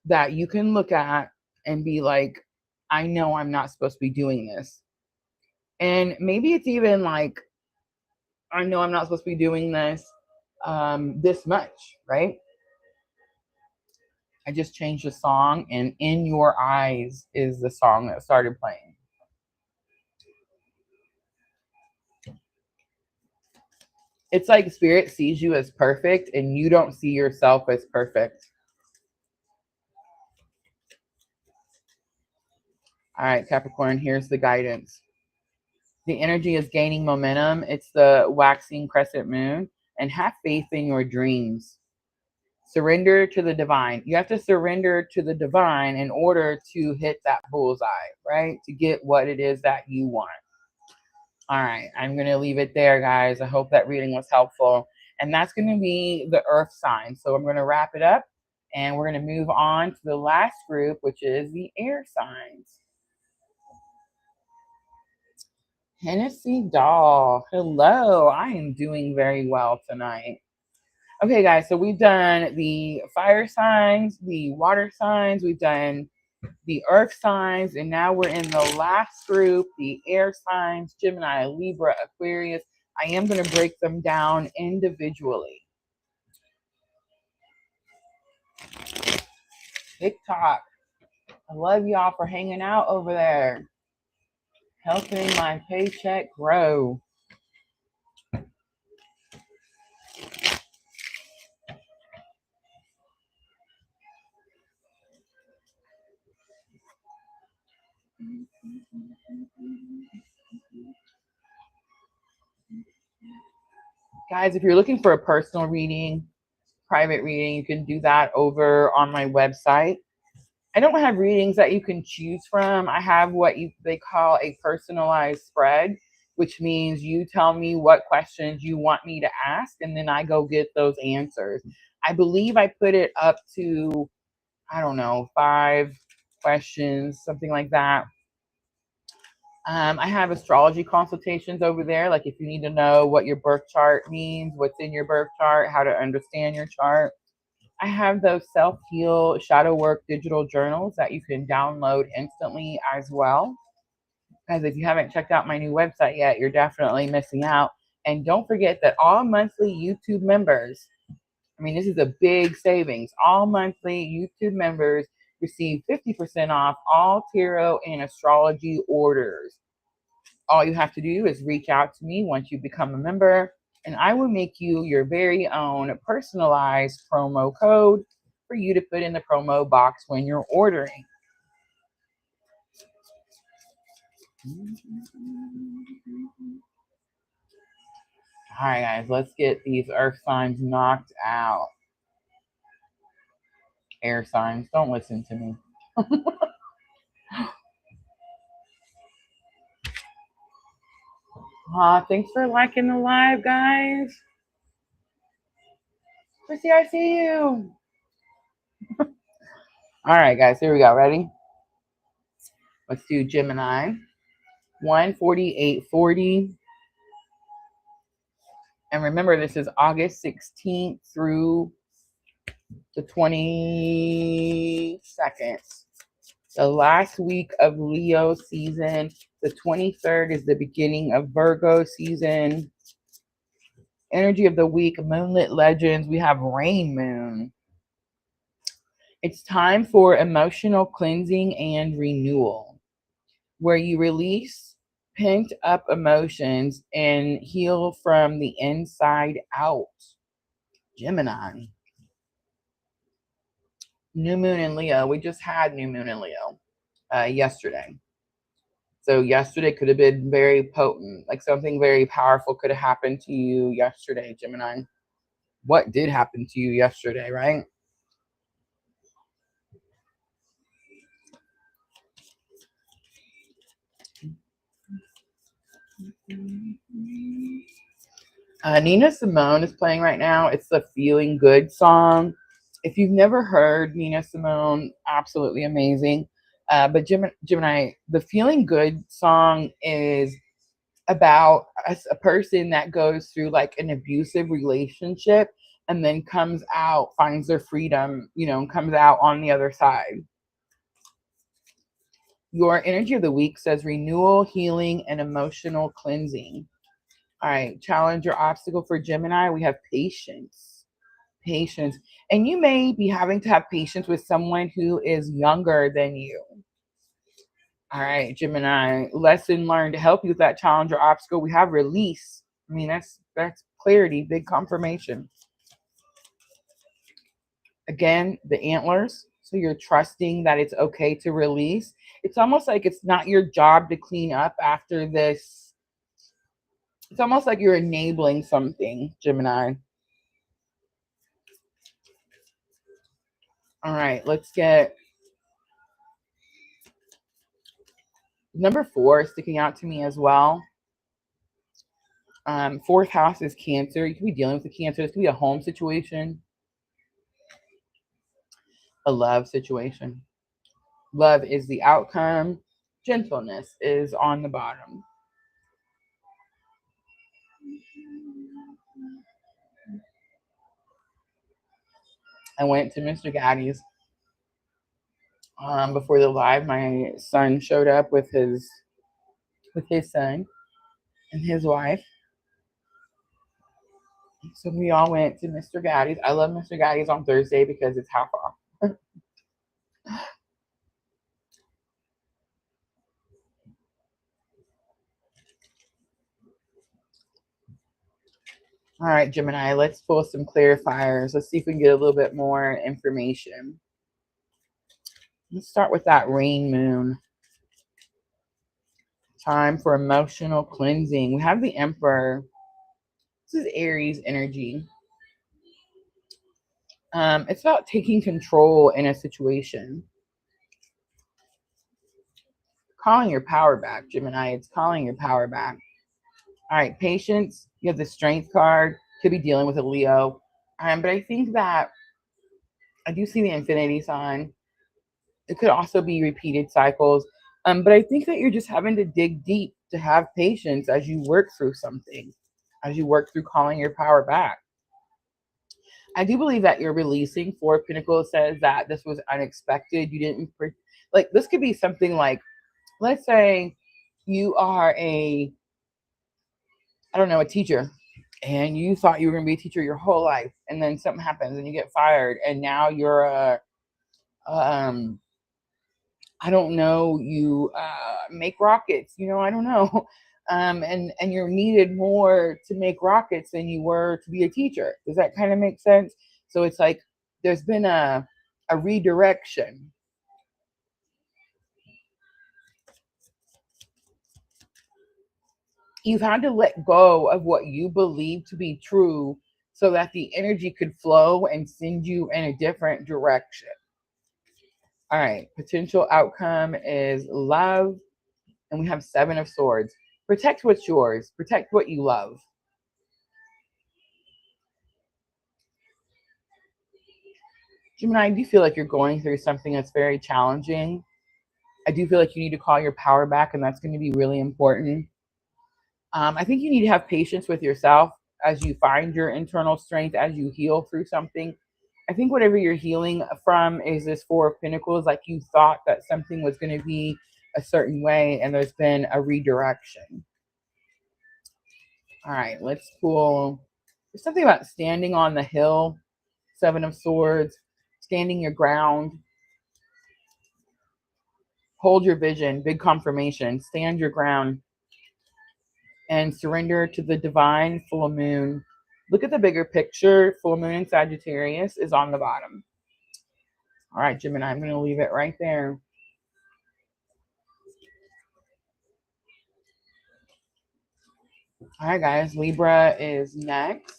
that you can look at and be like, I know I'm not supposed to be doing this. And maybe it's even like, I know I'm not supposed to be doing this much, right? I just changed the song, and In Your Eyes is the song that started playing. It's like spirit sees you as perfect and you don't see yourself as perfect. All right, Capricorn, here's the guidance. The energy is gaining momentum. It's the waxing crescent moon, and have faith in your dreams. Surrender to the divine. You have to surrender to the divine in order to hit that bullseye, right? To get what it is that you want. All right, I'm going to leave it there, guys. I hope that reading was helpful. And that's going to be the earth sign. So I'm going to wrap it up, and we're going to move on to the last group, which is the air signs. Hennessy Doll. Hello, I am doing very well tonight. Okay, guys, so we've done the fire signs, the water signs, we've done the earth signs, and now we're in the last group, the air signs, Gemini, Libra, Aquarius. I am going to break them down individually. TikTok, I love y'all for hanging out over there, helping my paycheck grow. Guys, if you're looking for a personal reading, private reading, you can do that over on my website. I don't have readings that you can choose from. I have what they call a personalized spread, which means you tell me what questions you want me to ask, and then I go get those answers. I believe I put it up to, I don't know, 5 questions, something like that. I have astrology consultations over there. Like if you need to know what your birth chart means, what's in your birth chart, how to understand your chart. I have those self-heal shadow work digital journals that you can download instantly as well. Guys, if you haven't checked out my new website yet, you're definitely missing out. And don't forget that all monthly YouTube members, I mean, this is a big savings. All monthly YouTube members receive 50% off all tarot and astrology orders. All you have to do is reach out to me once you become a member, and I will make you your very own personalized promo code for you to put in the promo box when you're ordering. All right, guys, let's get these earth signs knocked out. Air signs, don't listen to me. Thanks for liking the live, guys. Chrissy, I see you. All right, guys, here we go. Ready? Let's do Gemini. 14840. And remember, this is August 16th through the 22nd. The last week of Leo season. The 23rd is the beginning of Virgo season. Energy of the week, Moonlit Legends. We have Rain Moon. It's time for emotional cleansing and renewal, where you release pent up emotions and heal from the inside out. Gemini. New moon in Leo. We just had new moon in Leo yesterday. So yesterday could have been very potent. Like something very powerful could have happened to you yesterday, Gemini. What did happen to you yesterday, right? Nina Simone is playing right now. It's the Feeling Good song. If you've never heard Nina Simone, absolutely amazing. But Gemini, the Feeling Good song is about a person that goes through like an abusive relationship and then comes out, finds their freedom, and comes out on the other side. Your energy of the week says renewal, healing, and emotional cleansing. All right, challenge or obstacle for Gemini. We have patience. Patience. And you may be having to have patience with someone who is younger than you. All right, Gemini, lesson learned to help you with that challenge or obstacle. We have release. I mean, that's clarity, big confirmation. Again, the antlers. So you're trusting that it's okay to release. It's almost like it's not your job to clean up after this. It's almost like you're enabling something, Gemini. All right, let's get number 4 sticking out to me as well. Fourth house is Cancer. You could be dealing with the Cancer. This could be a home situation, a love situation. Love is the outcome. Gentleness is on the bottom. I went to Mr. Gaddy's before the live. My son showed up with his son and his wife. So we all went to Mr. Gaddy's. I love Mr. Gaddy's on Thursday because it's half off. All right, Gemini, let's pull some clarifiers. Let's see if we can get a little bit more information. Let's start with that rain moon. Time for emotional cleansing. We have the Emperor. This is Aries energy. It's about taking control in a situation. Calling your power back, Gemini. It's calling your power back. All right, patience. You have the Strength card. Could be dealing with a Leo. But I think that I do see the Infinity sign. It could also be repeated cycles. But I think that you're just having to dig deep to have patience as you work through something, as you work through calling your power back. I do believe that you're releasing. Four of Pentacles says that this was unexpected. You didn't, like, this could be something like, let's say you are a teacher, and you thought you were going to be a teacher your whole life, and then something happens and you get fired, and now you're I don't know, you make rockets, I don't know. And you're needed more to make rockets than you were to be a teacher. Does that kind of make sense? So it's like there's been a redirection. You've had to let go of what you believe to be true so that the energy could flow and send you in a different direction. All right, potential outcome is love, and we have 7 of Swords. Protect what's yours. Protect what you love. Gemini, I do feel like you're going through something that's very challenging. I do feel like you need to call your power back, and that's going to be really important. I think you need to have patience with yourself as you find your internal strength, as you heal through something. I think whatever you're healing from is this 4 of Pentacles, like you thought that something was going to be a certain way, and there's been a redirection. All right, let's pull. There's something about standing on the hill, 7 of Swords, standing your ground. Hold your vision, big confirmation, stand your ground, and surrender to the divine. Full moon. Look at the bigger picture. Full moon in Sagittarius is on the bottom. All right, Gemini, I'm going to leave it right there. All right, guys, Libra is next.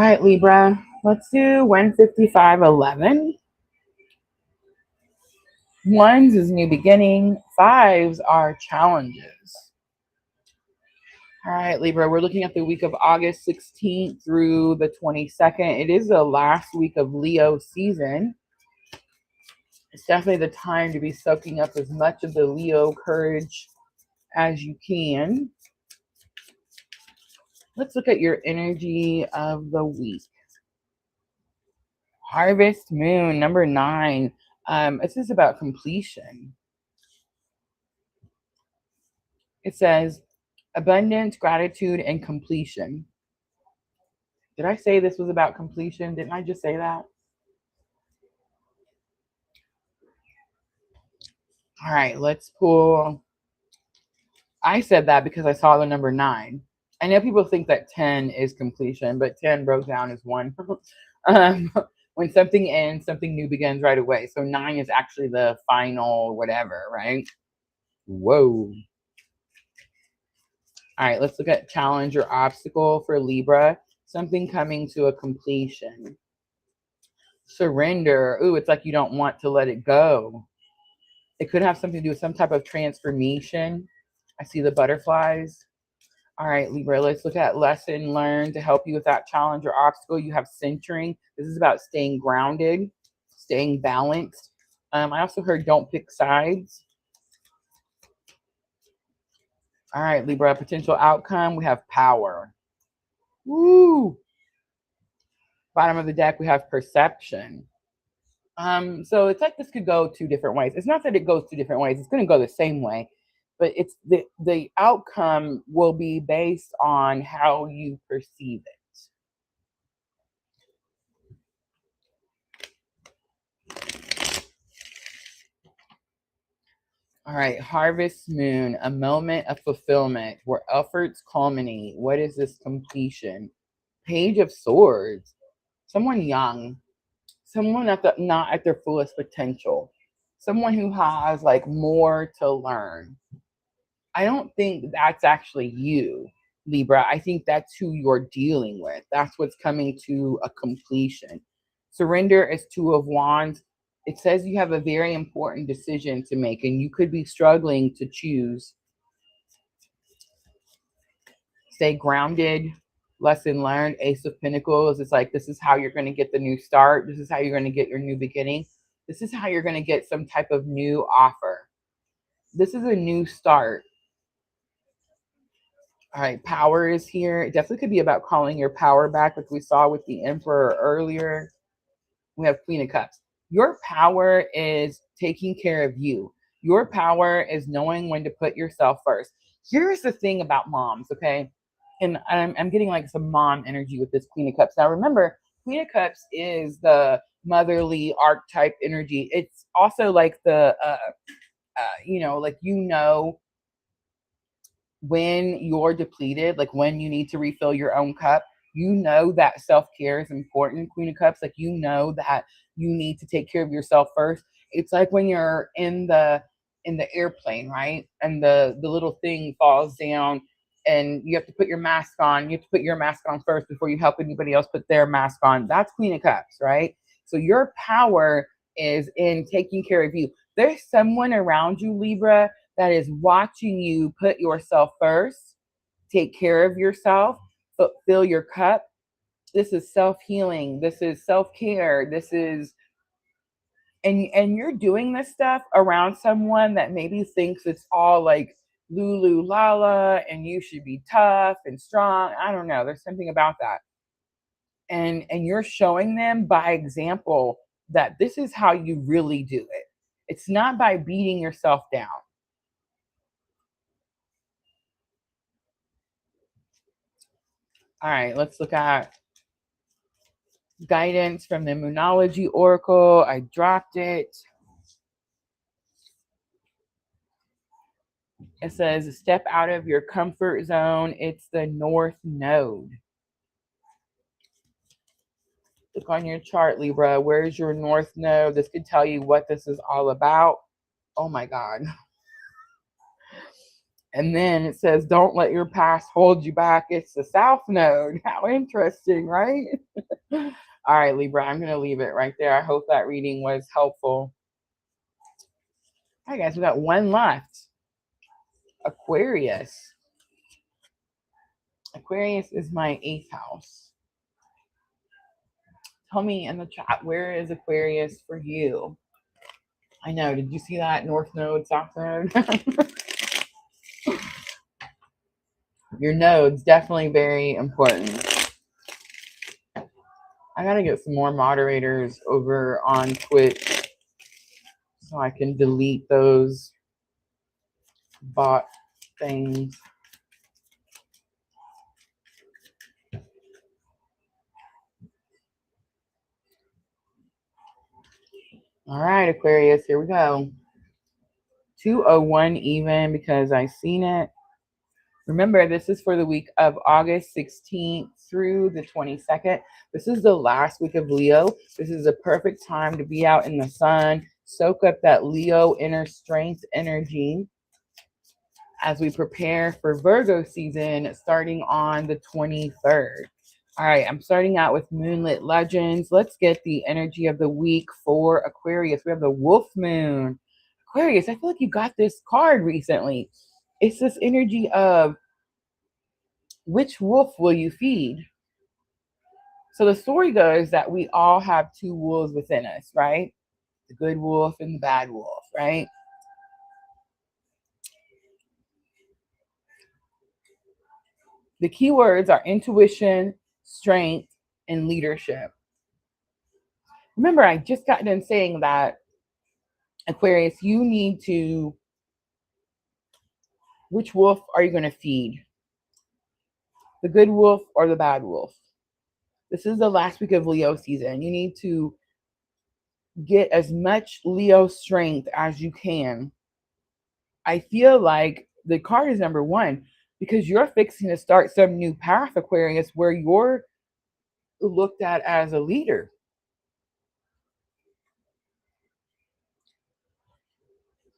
right, Libra. Let's do 15511. Ones is new beginning. Fives are challenges. All right, Libra, we're looking at the week of August 16th through the 22nd. It is the last week of Leo season. It's definitely the time to be soaking up as much of the Leo courage as you can. Let's look at your energy of the week. Harvest Moon, number 9. This is about completion. It says abundance, gratitude, and completion. Did I say this was about completion? Didn't I just say that? All right, let's pull. I said that because I saw the number 9. I know people think that 10 is completion, but 10 broke down as 1. When something ends, something new begins right away. So 9 is actually the final whatever, right? Whoa. All right, let's look at challenge or obstacle for Libra. Something coming to a completion. Surrender. Ooh, it's like you don't want to let it go. It could have something to do with some type of transformation. I see the butterflies. All right, Libra, let's look at lesson learned to help you with that challenge or obstacle. You have centering. This is about staying grounded, staying balanced. I also heard don't pick sides. All right, Libra, potential outcome. We have power. Woo! Bottom of the deck, we have perception. So it's like this could go 2 different ways. It's not that it goes 2 different ways. It's going to go the same way, but it's the outcome will be based on how you perceive it. All right, Harvest Moon, a moment of fulfillment where efforts culminate. What is this completion? Page of Swords. Someone young, someone not at their fullest potential, someone who has like more to learn. I don't think that's actually you, Libra. I think that's who you're dealing with. That's what's coming to a completion. Surrender is 2 of Wands. It says you have a very important decision to make, and you could be struggling to choose. Stay grounded. Lesson learned. Ace of Pentacles. It's like this is how you're going to get the new start. This is how you're going to get your new beginning. This is how you're going to get some type of new offer. This is a new start. All right, power is here. It definitely could be about calling your power back, like we saw with the Emperor earlier. We have Queen of Cups. Your power is taking care of you. Your power is knowing when to put yourself first. Here's the thing about moms, okay? And I'm getting like some mom energy with this Queen of Cups. Now remember, Queen of Cups is the motherly archetype energy. It's also like the, when you're depleted, like when you need to refill your own cup, that self-care is important, Queen of Cups. Like that you need to take care of yourself first. It's like when you're in the airplane, right? And the little thing falls down and you have to put your mask on. You have to put your mask on first before you help anybody else put their mask on. That's Queen of Cups, right? So your power is in taking care of you. There's someone around you, Libra, that is watching you put yourself first, take care of yourself, fill your cup. This is self-healing. This is self-care. This is, and you're doing this stuff around someone that maybe thinks it's all like Lulu Lala and you should be tough and strong. I don't know. There's something about that. And you're showing them by example that this is how you really do it. It's not by beating yourself down. All right, let's look at guidance from the Moonology Oracle. I dropped it. It says, step out of your comfort zone. It's the North Node. Look on your chart, Libra. Where's your North Node? This could tell you what this is all about. Oh my God. And then it says, don't let your past hold you back. It's the South Node. How interesting, right? All right, Libra, I'm going to leave it right there. I hope that reading was helpful. All right, guys, we got one left. Aquarius. Aquarius is my 8th house. Tell me in the chat, where is Aquarius for you? I know. Did you see that? North Node, South Node? Your node's definitely very important. I got to get some more moderators over on Twitch so I can delete those bot things. All right, Aquarius, here we go. 201 even because I seen it. Remember, this is for the week of August 16th through the 22nd. This is the last week of Leo. This is a perfect time to be out in the sun, soak up that Leo inner strength energy as we prepare for Virgo season starting on the 23rd. All right, I'm starting out with Moonlit Legends. Let's get the energy of the week for Aquarius. We have the Wolf Moon. Aquarius, I feel like you got this card recently. It's this energy of which wolf will you feed? So the story goes that we all have two wolves within us, right? The good wolf and the bad wolf, right? The keywords are intuition, strength, and leadership. Remember, I just got done saying that, Aquarius, you need to, which wolf are you going to feed? The good wolf or the bad wolf? This is the last week of Leo season. You need to get as much Leo strength as you can. I feel like the card is number one because you're fixing to start some new path, Aquarius, where you're looked at as a leader.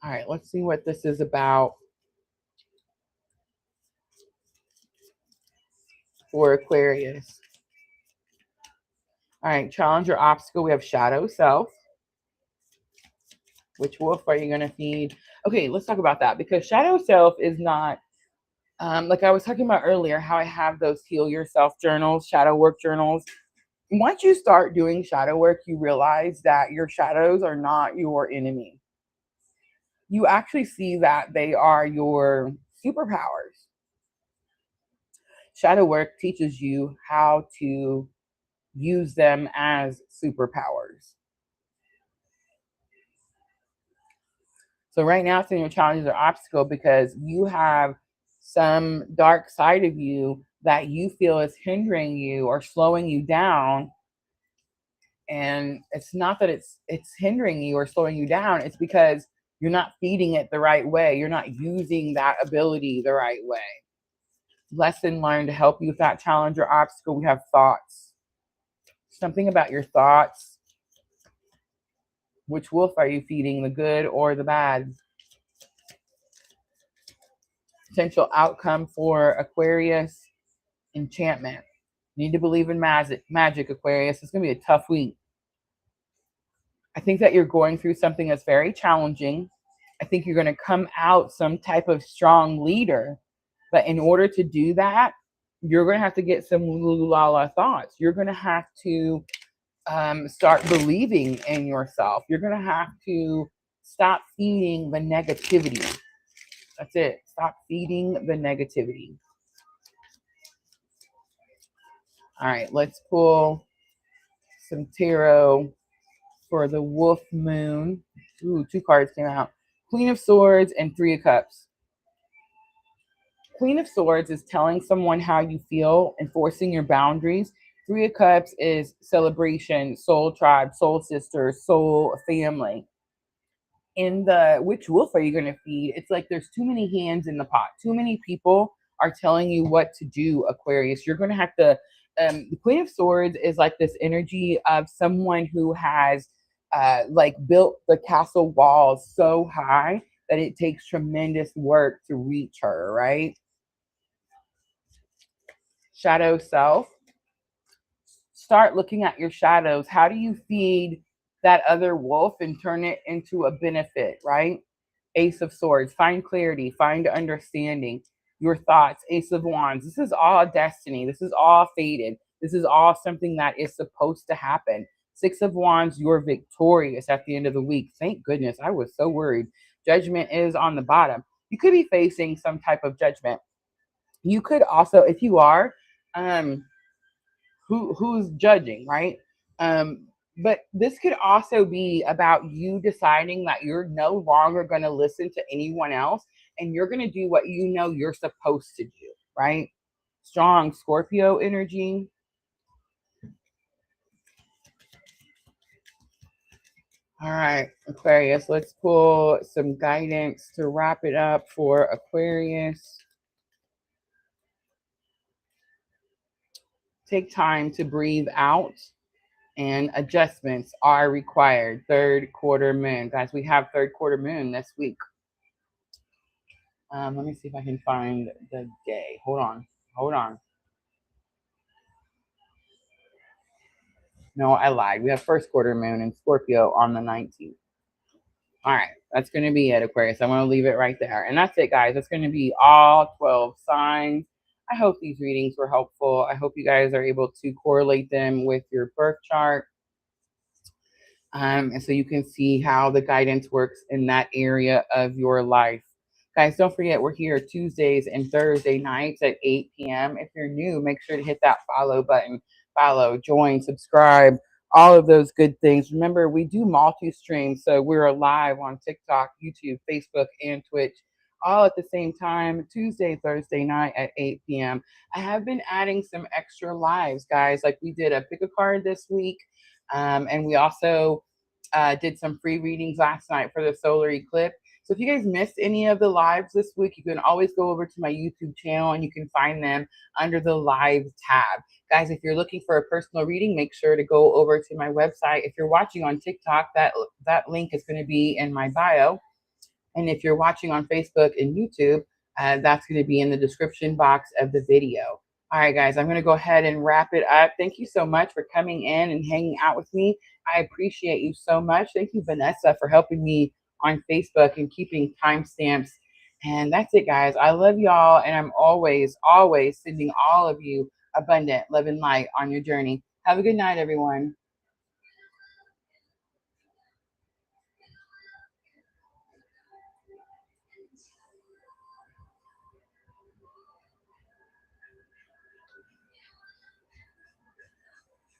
All right, let's see what this is about for Aquarius. All right, challenge or obstacle. We have shadow self. Which wolf are you going to feed? Okay, let's talk about that because shadow self is not, like I was talking about earlier, how I have those heal yourself journals, shadow work journals. Once you start doing shadow work, you realize that your shadows are not your enemy. You actually see that they are your superpowers. Shadow work teaches you how to use them as superpowers. So right now it's in your challenges or obstacle because you have some dark side of you that you feel is hindering you or slowing you down. And it's not that it's hindering you or slowing you down. It's because you're not feeding it the right way. You're not using that ability the right way. Lesson learned to help you with that challenge or obstacle. We have thoughts. Something about your thoughts. Which wolf are you feeding, the good or the bad? Potential outcome for Aquarius, enchantment. You need to believe in magic, Aquarius. It's going to be a tough week. I think that you're going through something that's very challenging. I think you're going to come out some type of strong leader. But in order to do that, you're going to have to get some lulala thoughts. You're going to have to start believing in yourself. You're going to have to stop feeding the negativity. That's it. Stop feeding the negativity. All right, let's pull some tarot for the Wolf Moon. Ooh, two cards came out. Queen of Swords and Three of Cups. Queen of Swords is telling someone how you feel, enforcing your boundaries. Three of Cups is celebration, soul tribe, soul sister, soul family. In the which wolf are you going to feed? It's like there's too many hands in the pot. Too many people are telling you what to do, Aquarius. You're going to have to, the Queen of Swords is like this energy of someone who has like built the castle walls so high that it takes tremendous work to reach her, right? Shadow self. Start looking at your shadows. How do you feed that other wolf and turn it into a benefit, right? Ace of Swords. Find clarity, find understanding. Your thoughts. Ace of Wands. This is all destiny. This is all fated. This is all something that is supposed to happen. Six of Wands. You're victorious at the end of the week. Thank goodness. I was so worried. Judgment is on the bottom. You could be facing some type of judgment. You could also, if you are, who's judging, right? But this could also be about you deciding that you're no longer going to listen to anyone else and you're going to do what you know you're supposed to do, right? Strong Scorpio energy. All right, Aquarius, let's pull some guidance to wrap it up for Aquarius. Take time to breathe out, and adjustments are required. Third quarter moon. Guys, we have third quarter moon this week. Let me see if I can find the day. Hold on. No, I lied. We have first quarter moon in Scorpio on the 19th. All right, that's going to be it, Aquarius. I'm going to leave it right there. And that's it, guys. That's going to be all 12 signs. I hope these readings were helpful. I hope you guys are able to correlate them with your birth chart. And so you can see how the guidance works in that area of your life. Guys, don't forget, we're here Tuesdays and Thursday nights at 8 p.m. If you're new, make sure to hit that follow button. Follow, join, subscribe, all of those good things. Remember, we do multi-stream, so we're live on TikTok, YouTube, Facebook, and Twitch, all at the same time, Tuesday, Thursday night at 8 p.m. I have been adding some extra lives, guys. Like we did a pick a card this week. And we also did some free readings last night for the solar eclipse. So if you guys missed any of the lives this week, you can always go over to my YouTube channel and you can find them under the live tab. Guys, if you're looking for a personal reading, make sure to go over to my website. If you're watching on TikTok, that link is going to be in my bio. And if you're watching on Facebook and YouTube, that's going to be in the description box of the video. All right, guys, I'm going to go ahead and wrap it up. Thank you so much for coming in and hanging out with me. I appreciate you so much. Thank you, Vanessa, for helping me on Facebook and keeping timestamps. And that's it, guys. I love y'all. And I'm always, always sending all of you abundant love and light on your journey. Have a good night, everyone.